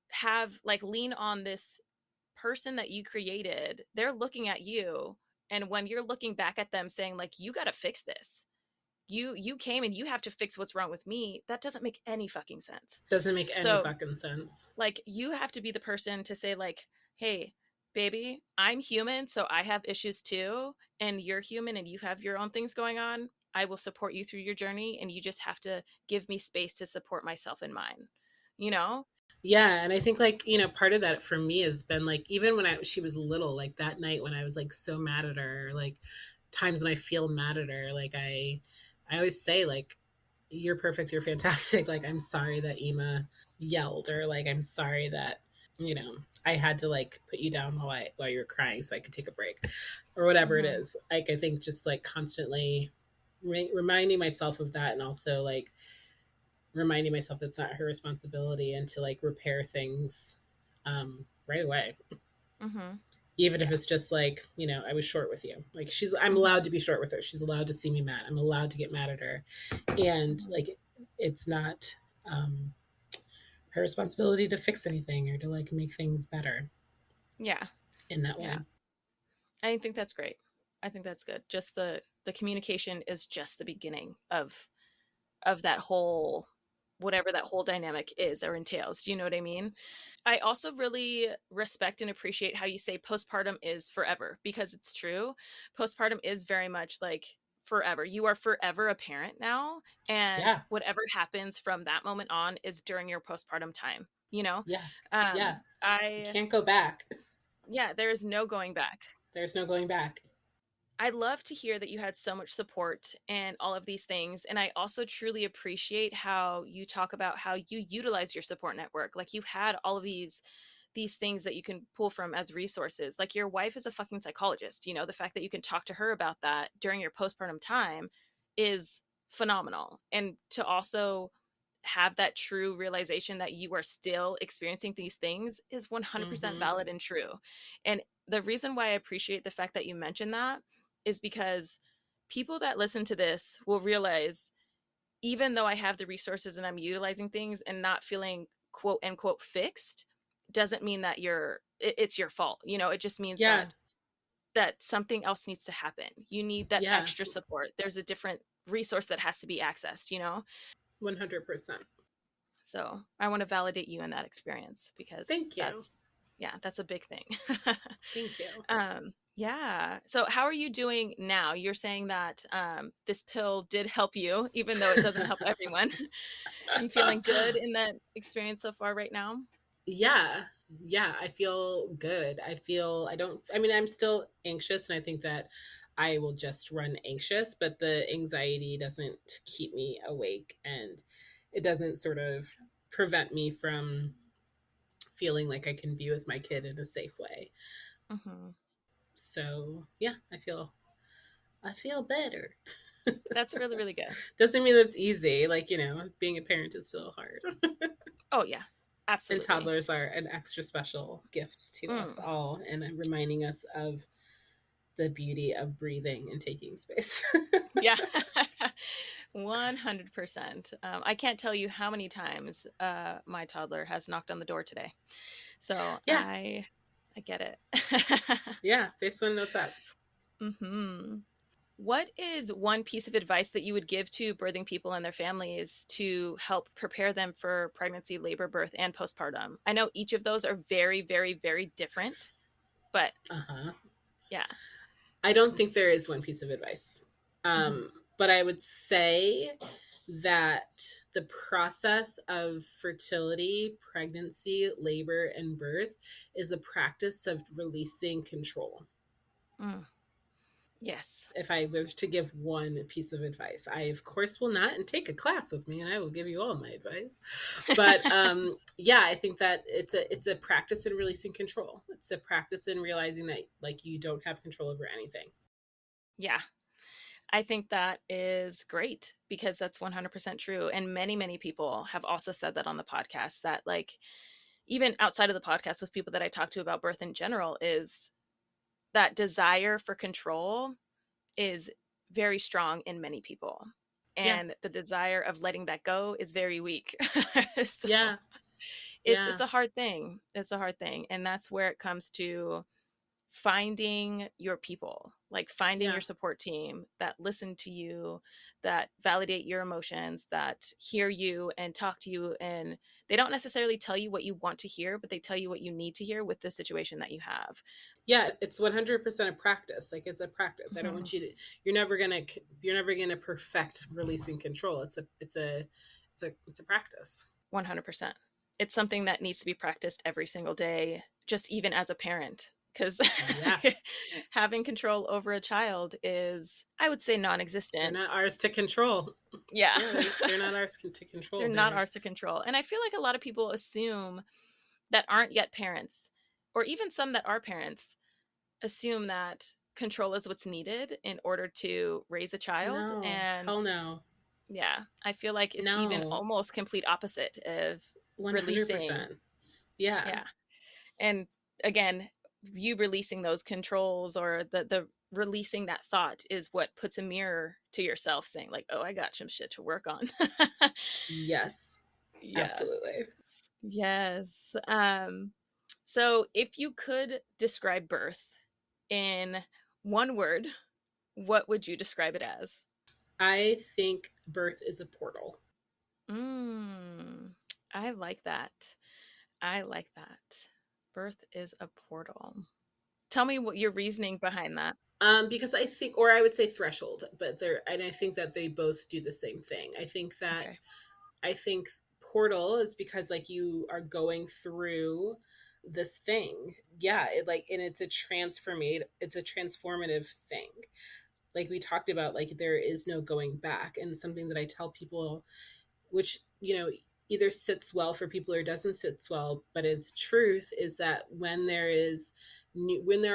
have like lean on this person that you created. They're looking at you, and when you're looking back at them saying like you got to fix this, you came and you have to fix what's wrong with me, that doesn't make any fucking sense. Doesn't make any So fucking sense. like you have to be the person to say like, hey baby, I'm human, so I have issues too, and you're human and you have your own things going on. I will support you through your journey, and you just have to give me space to support myself and mine, you know. Yeah, and I think like, part of that for me has been like even when she was little, like that night when I was like so mad at her, like times when I feel mad at her, like I always say like you're perfect, you're fantastic. Like I'm sorry that Ema yelled, or like I'm sorry that, you know, I had to like put you down while you were crying so I could take a break, or whatever it Mm-hmm. is. Like I think just like constantly reminding myself of that, and also like reminding myself that's not her responsibility and to like repair things right away. Mm-hmm. Even if Yeah. it's just like, I was short with you. Like I'm Mm-hmm. allowed to be short with her. She's allowed to see me mad. I'm allowed to get mad at her. And Mm-hmm. like, it's not um, her responsibility to fix anything or to like make things better Yeah. in that Yeah. way. I think that's great. I think that's good. Just the communication is just the beginning of that whole, whatever that whole dynamic is or entails. Do you know what I mean? I also really respect and appreciate how you say postpartum is forever, because it's true. Postpartum is very much like forever. You are forever a parent now, and Yeah. whatever happens from that moment on is during your postpartum time, you know? Yeah. Yeah. Um You I can't go back. Yeah, there is no going back. There's no going back. I love to hear that you had so much support and all of these things. And I also truly appreciate how you talk about how you utilize your support network. Like, you had all of these things that you can pull from as resources. Like, your wife is a fucking psychologist. The fact that you can talk to her about that during your postpartum time is phenomenal. And to also have that true realization that you are still experiencing these things is 100% Mm-hmm. valid and true. And the reason why I appreciate the fact that you mentioned that is because people that listen to this will realize, even though I have the resources and I'm utilizing things and not feeling quote unquote fixed, doesn't mean that it's your fault. It just means Yeah. that something else needs to happen. You need that Yeah. extra support. There's a different resource that has to be accessed. 100%. So I want to validate you in that experience, because Thank you. that's a big thing. Thank you. Yeah. So how are you doing now? You're saying that this pill did help you, even though it doesn't help everyone. Are you feeling good in that experience so far right now? Yeah. Yeah, I feel good. I'm still anxious, and I think that I will just run anxious, but the anxiety doesn't keep me awake, and it doesn't sort of prevent me from feeling like I can be with my kid in a safe way. Hmm. So, yeah, I feel better. That's really, really good. Doesn't mean it's easy. Like, being a parent is still hard. Oh, yeah, And absolutely. toddlers are an extra special gift to us Mm, all, and reminding us of the beauty of breathing and taking space. yeah. 100%. I can't tell you how many times my toddler has knocked on the door today. So Yeah, I get it. yeah. This one, what's up? Hmm. What is one piece of advice that you would give to birthing people and their families to help prepare them for pregnancy, labor, birth, and postpartum? I know each of those are very, very, very different, but Uh huh. yeah. I don't think there is one piece of advice, Hmm. but I would say that the process of fertility, pregnancy, labor, and birth is a practice of releasing control. Mm. Yes. If I were to give one piece of advice, I of course will not, and take a class with me, and I will give you all my advice. But yeah, I think that it's a practice in releasing control. It's a practice in realizing that like you don't have control over anything. Yeah. I think that is great, because that's 100% true. And many, many people have also said that on the podcast, that, like, even outside of the podcast with people that I talk to about birth in general, is that desire for control is very strong in many people. Yeah, And the desire of letting that go is very weak. So yeah, it's yeah, a hard thing. It's a hard thing. And that's where it comes to finding your people, like finding yeah. your support team that listen to you, that validate your emotions, that hear you and talk to you. And they don't necessarily tell you what you want to hear, but they tell you what you need to hear with the situation that you have. Yeah, it's 100% a practice. Like it's a practice. I don't Mhm. want you to. You're never gonna perfect releasing control. It's a practice. 100%. It's something that needs to be practiced every single day, just even as a parent, because Yeah, having control over a child is, I would say, non they're existent. not ours to control. Yeah. Really, they're not ours to control. They're not They're ours to control. And I feel like a lot of people assume, that aren't yet parents, or even some that are parents, assume that control is what's needed in order to raise a child. no, And hell no. Yeah. I feel like it's even No, almost complete opposite of releasing. 100%. Yeah. Yeah. And again, you releasing those controls or the releasing that thought is what puts a mirror to yourself saying like, oh, I got some shit to work on. Yes, Yeah. absolutely. Yes. So if you could describe birth in one word, what would you describe it as? I think birth is a portal. Mm, I like that. I like that. Birth is a portal. Tell me what your reasoning behind that. Because I think, or I would say threshold, but and I think that they both do the same thing. Okay. I think portal is because like you are going through this thing. Yeah, and it's a transformative thing. Like we talked about, like there is no going back. And something that I tell people, which, either sits well for people or doesn't sit well, but is truth, is that when there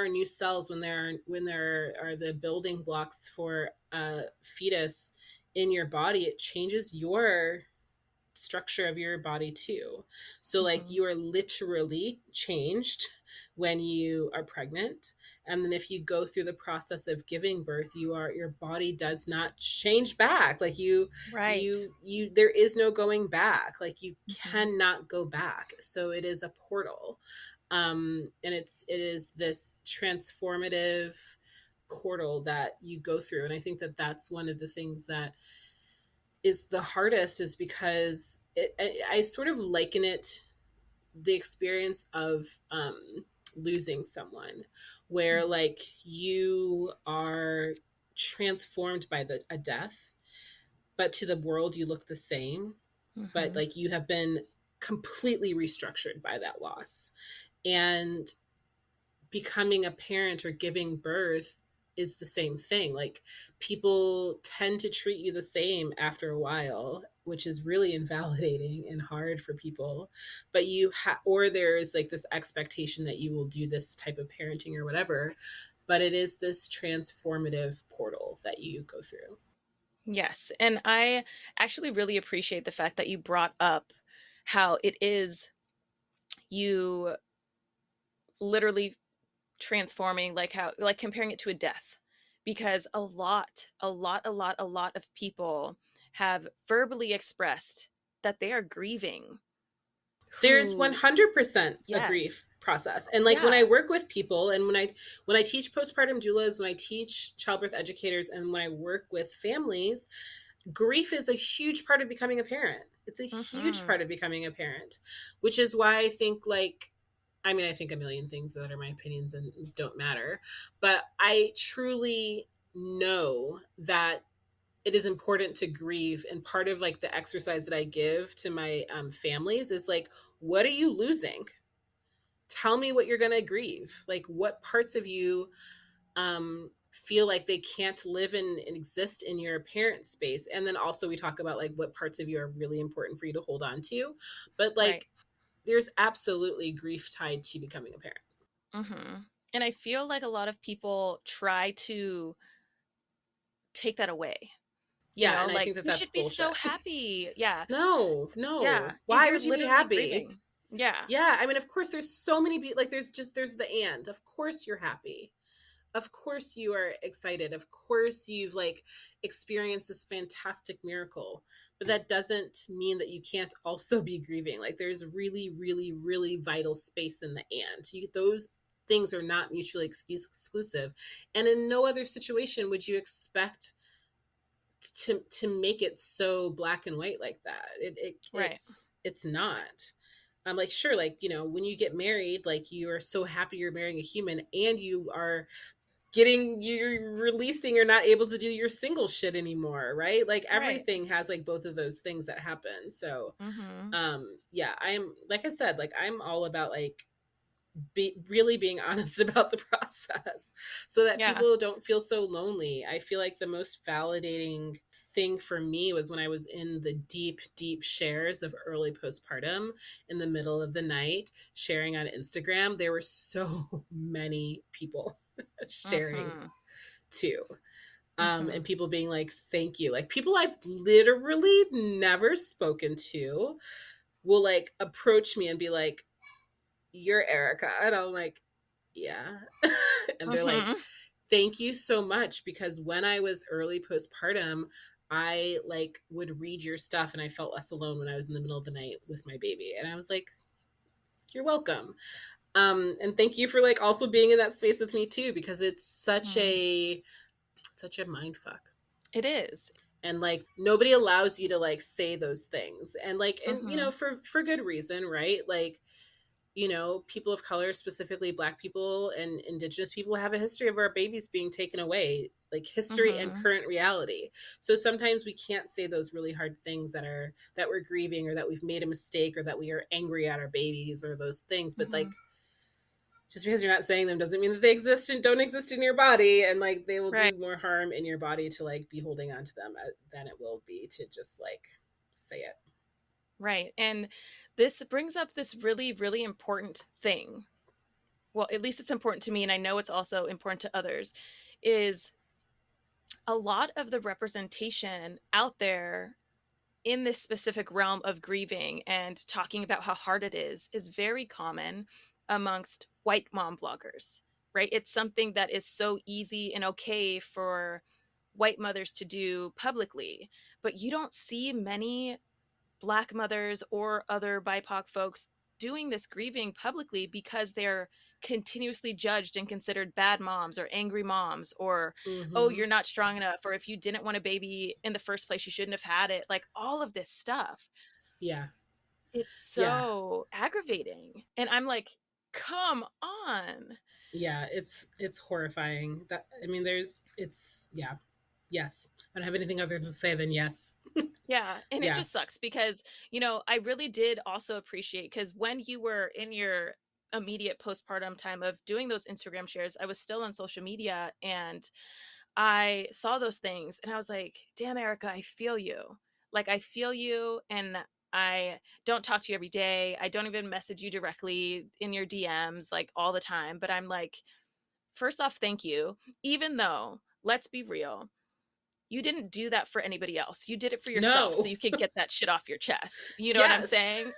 are new cells, when there are the building blocks for a fetus in your body, it changes your structure of your body too. So like Mm-hmm. you are literally changed when you are pregnant, and then if you go through the process of giving birth, your body does not change back. Like Right. there is no going back. Like you Mm-hmm. cannot go back. So it is a portal. And it is this transformative portal that you go through. And I think that that's one of the things that is the hardest, is because I sort of liken it, the experience of losing someone, where like you are transformed by a death, but to the world you look the same, but Mm-hmm. like you have been completely restructured by that loss. And becoming a parent or giving birth is the same thing. Like people tend to treat you the same after a while, which is really invalidating and hard for people. But or there's like this expectation that you will do this type of parenting or whatever. But it is this transformative portal that you go through. Yes. And I actually really appreciate the fact that you brought up how it is you literally transforming, like how, like comparing it to a death. Because a lot of people have verbally expressed that they are grieving There's who, 100% a yes. grief process. And like when Yeah. I work with people, and when I teach postpartum doulas, when I teach childbirth educators, and when I work with families, grief is a huge part of becoming a parent. It's a huge Mm-hmm. part of becoming a parent, which is why I think, like, I mean, I think a million things that are my opinions and don't matter, but I truly know that it is important to grieve. And part of like the exercise that I give to my families is like, what are you losing? Tell me what you're going to grieve. Like, what parts of you feel like they can't live and exist in your parent space? And then also we talk about like what parts of you are really important for you to hold on to. But Right. like there's absolutely grief tied to becoming a parent. Mm-hmm. And I feel like a lot of people try to take that away. Yeah, and I Like think that you that's should be so bullshit. happy. Yeah. No, Yeah. no. Why You're would you be literally happy? grieving. Yeah. Yeah, I mean, of course there's so many like there's the and. Of course you're happy. Of course you are excited. Of course you've like experienced this fantastic miracle. But that doesn't mean that you can't also be grieving. Like there's really, really, really vital space in the and. Those things are not mutually exclusive. And in no other situation would you expect to make it so black and white like that. Right. It's not. I'm like, sure, like, when you get married, like you are so happy you're marrying a human, and you're releasing, you're not able to do your single shit anymore, right? Like Right. everything has like both of those things that happen. So Mm-hmm. yeah, I'm, like I said, like I'm all about like really being honest about the process so that Yeah. people don't feel so lonely. I feel like the most validating thing for me was when I was in the deep, deep shares of early postpartum in the middle of the night, sharing on Instagram. There were so many people sharing Mm-hmm. too. Mm-hmm. And people being like, thank you. Like people I've literally never spoken to will like approach me and be like, you're Erika. And I'm like, yeah. And they're like, Mm-hmm. thank you so much. Because when I was early postpartum, I like would read your stuff and I felt less alone when I was in the middle of the night with my baby. And I was like, you're welcome. And thank you for like also being in that space with me too, because it's Mm-hmm. such a mind fuck. It is. And like nobody allows you to like say those things. And like, and you Mm-hmm. know, for good reason, right? Like, you know, people of color, specifically Black people and Indigenous people, have a history of our babies being taken away, like history and Mm-hmm. current reality. So sometimes we can't say those really hard things that we're grieving, or that we've made a mistake, or that we are angry at our babies, or those things. But Mm-hmm. like, just because you're not saying them doesn't mean that they exist and don't exist in your body, and like they will Right. do more harm in your body to like be holding on to them than it will be to just like say it. Right. And this brings up this really, really important thing. Well, at least it's important to me, and I know it's also important to others, is a lot of the representation out there in this specific realm of grieving and talking about how hard it is very common amongst white mom bloggers, right? It's something that is so easy and okay for white mothers to do publicly, but you don't see many Black mothers or other BIPOC folks doing this grieving publicly because they're continuously judged and considered bad moms or angry moms, or, oh, Mm-hmm. you're not strong enough, or if you didn't want a baby in the first place, you shouldn't have had it. Like all of this stuff. Yeah. It's Yeah. so aggravating. And I'm like, come on. Yeah, it's horrifying. That I mean, there's it's yeah, yes. I don't have anything other to say than yes. Yeah, and it Yeah. just sucks because, I really did also appreciate, because when you were in your immediate postpartum time of doing those Instagram shares, I was still on social media and I saw those things and I was like, damn, Erika, I feel you. Like, I feel you. And I don't talk to you every day. I don't even message you directly in your DMs like all the time. But I'm like, first off, thank you. Even though, let's be real, you didn't do that for anybody else. You did it for yourself so No. you could get that shit off your chest. You know what I'm Yes. saying?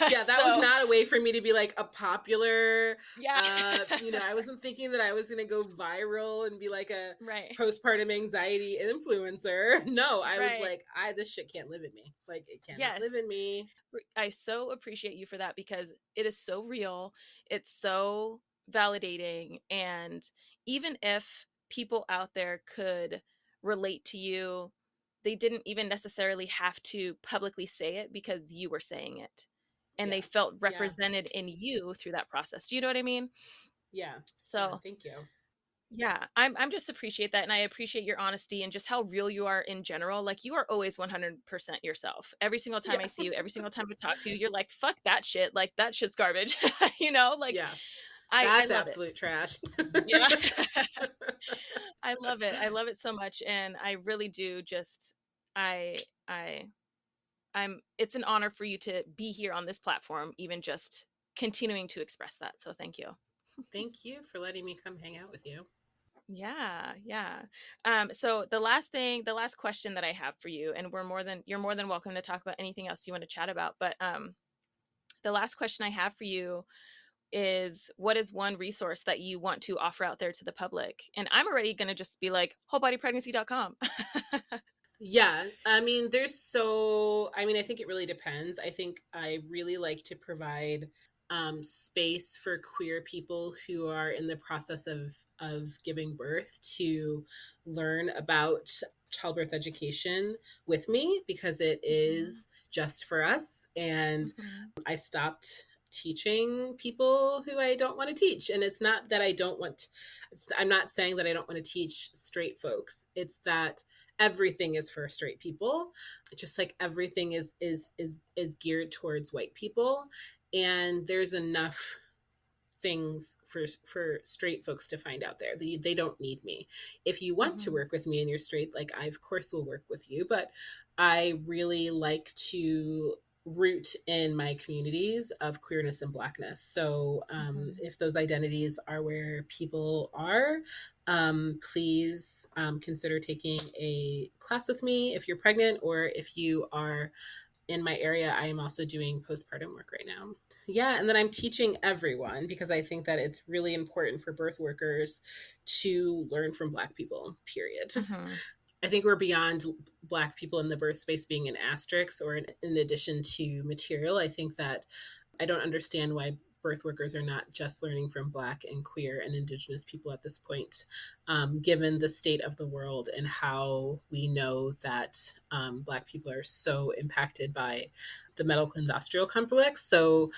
Yeah, that was So, not a way for me to be like a popular yeah. you know, I wasn't thinking that I was going to go viral and be like a Right. postpartum anxiety influencer. No, I was Right. like, I this shit can't live in me. Like it cannot Yes. live in me. I so appreciate you for that because it is so real. It's so validating. And even if people out there could relate to you, they didn't even necessarily have to publicly say it because you were saying it. And they Yeah. felt Yeah. represented in you through that process. Do you know what I mean? Yeah. Yeah, So, thank you. yeah, I'm just appreciate that, and I appreciate your honesty and just how real you are in general. Like you are always 100% yourself. Every single time Yeah. I see you, every single time we talk to you, you're like, "Fuck that shit." Like that shit's garbage. Like Yeah. I That's love it. absolute trash. Yeah. I love it. I love it so much, and I really do just I I I'm it's an honor for you to be here on this platform, even just continuing to express that. So thank you. Thank you for letting me come hang out with you. Yeah, yeah. So the last question that I have for you, and you're more than welcome to talk about anything else you want to chat about. But the last question I have for you is, what is one resource that you want to offer out there to the public? And I'm already gonna just be like wholebodypregnancy.com. Yeah, I mean, I think it really depends. I think I really like to provide space for queer people who are in the process of giving birth to learn about childbirth education with me, because it Mhm, is just for us. And mhm, I stopped teaching people who I don't want to teach. And it's not that I don't want, I'm not saying that I don't want to teach straight folks. It's that everything is for straight people, just like everything is geared towards white people. And there's enough things for straight folks to find out there. They don't need me. If you want to mhm, work with me and you're straight, like I of course will work with you, but I really like to root in my communities of queerness and Blackness. So if those identities are where people are, please consider taking a class with me if you're pregnant, or if you are in my area, I am also doing postpartum work right now. Yeah, and then I'm teaching everyone because I think that it's really important for birth workers to learn from Black people, period. Mm-hmm. I think we're beyond Black people in the birth space being an asterisk or in addition to material. I think that I don't understand why birth workers are not just learning from Black and queer and Indigenous people at this point, given the state of the world and how we know that Black people are so impacted by the medical industrial complex. So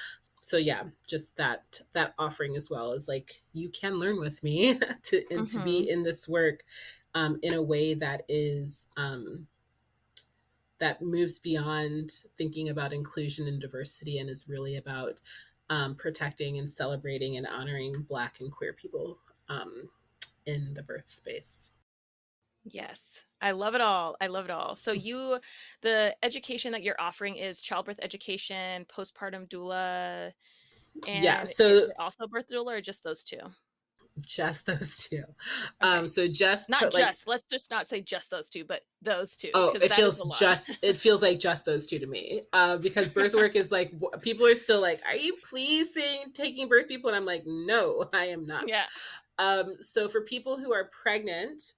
yeah, just that offering as well is like, you can learn with me to be in this work in a way that is that moves beyond thinking about inclusion and diversity and is really about protecting and celebrating and honoring Black and queer people in the birth space. Yes. I love it all. I love it all. So the education that you're offering is childbirth education, postpartum doula, Yeah, and is so it also birth doula or just those two? just those two. Okay. So just Not put like, just, let's just not say just those two, but those two, oh, because that is a lot. it feels like just those two to me. Because birth work is like, people are still like, are you please saying taking birth people? And I'm like, no, I am not. Yeah. So for people who are pregnant,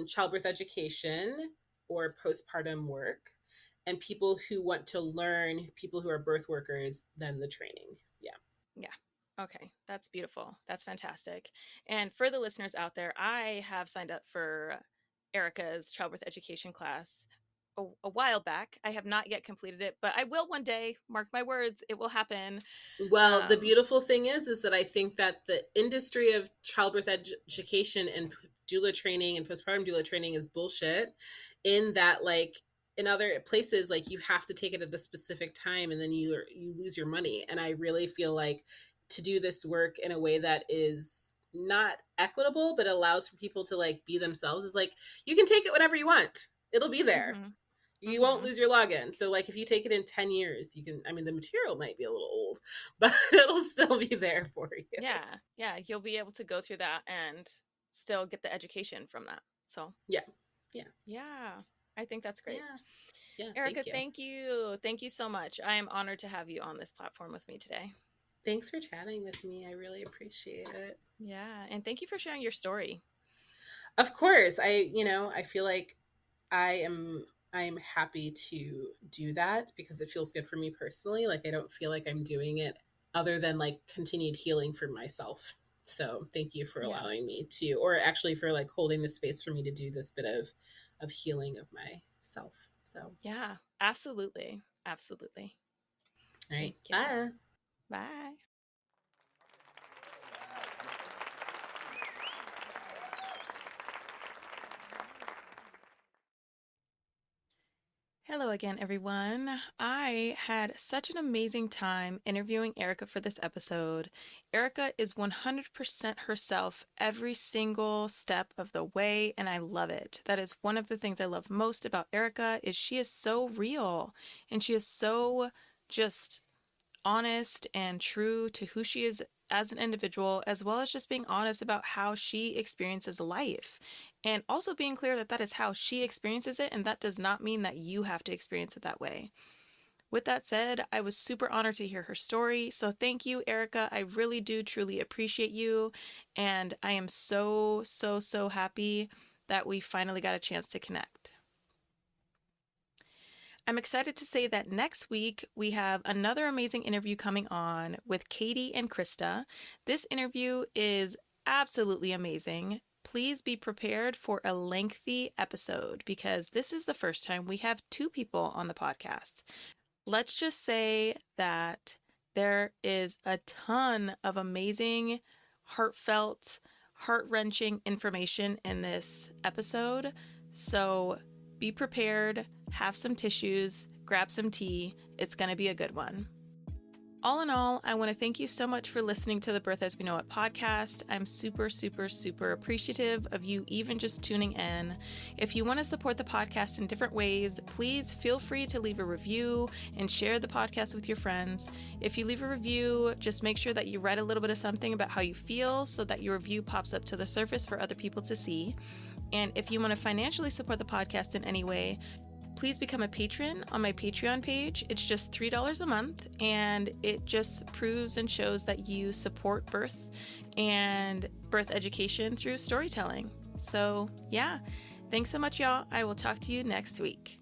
childbirth education or postpartum work, and people who want to learn, people who are birth workers, then the training. Yeah. Yeah. Okay. That's beautiful. That's fantastic. And for the listeners out there, I have signed up for Erika's childbirth education class a while back. I have not yet completed it, but I will one day. Mark my words, it will happen. Well, the beautiful thing is that I think that the industry of childbirth education and doula training and postpartum doula training is bullshit, in that, like, in other places, like, you have to take it at a specific time and then you lose your money. And I really feel like to do this work in a way that is not equitable but allows for people to like be themselves is like, you can take it whenever you want. It'll be there. Mm-hmm. You won't Mm-hmm. lose your login. So like, if you take it in 10 years, you can, I mean, the material might be a little old, but it'll still be there for you. Yeah. Yeah. You'll be able to go through that and still get the education from that. So, Yeah. Yeah. yeah, I think that's great. Yeah. Yeah. Erika, Thank you. thank you. Thank you so much. I am honored to have you on this platform with me today. Thanks for chatting with me. I really appreciate it. Yeah. And thank you for sharing your story. Of course. I feel like I'm happy to do that because it feels good for me personally. Like, I don't feel like I'm doing it other than like continued healing for myself. So thank you for allowing me to, or actually for like holding the space for me to do this bit of healing of myself. So yeah, absolutely. Absolutely. all right. Thank you. Bye. Bye. Hello again, everyone. I had such an amazing time interviewing Erika for this episode. Erika is 100% herself every single step of the way, and I love it. That is one of the things I love most about Erika is she is so real, and she is so just honest and true to who she is as an individual, as well as just being honest about how she experiences life. And also being clear that that is how she experiences it, and that does not mean that you have to experience it that way. With that said, I was super honored to hear her story. So thank you, Erika. I really do truly appreciate you. And I am so, so, so happy that we finally got a chance to connect. I'm excited to say that next week we have another amazing interview coming on with Katie and Krista. This interview is absolutely amazing. Please be prepared for a lengthy episode because this is the first time we have two people on the podcast. Let's just say that there is a ton of amazing, heartfelt, heart-wrenching information in this episode. So be prepared, have some tissues, grab some tea. It's going to be a good one. All in all, I want to thank you so much for listening to the Birth As We Know It podcast. I'm super, super, super appreciative of you even just tuning in. If you want to support the podcast in different ways, please feel free to leave a review and share the podcast with your friends. If you leave a review, just make sure that you write a little bit of something about how you feel so that your review pops up to the surface for other people to see. And if you want to financially support the podcast in any way, please become a patron on my Patreon page. It's just $3 a month, and it just proves and shows that you support birth and birth education through storytelling. So yeah, thanks so much, y'all. I will talk to you next week.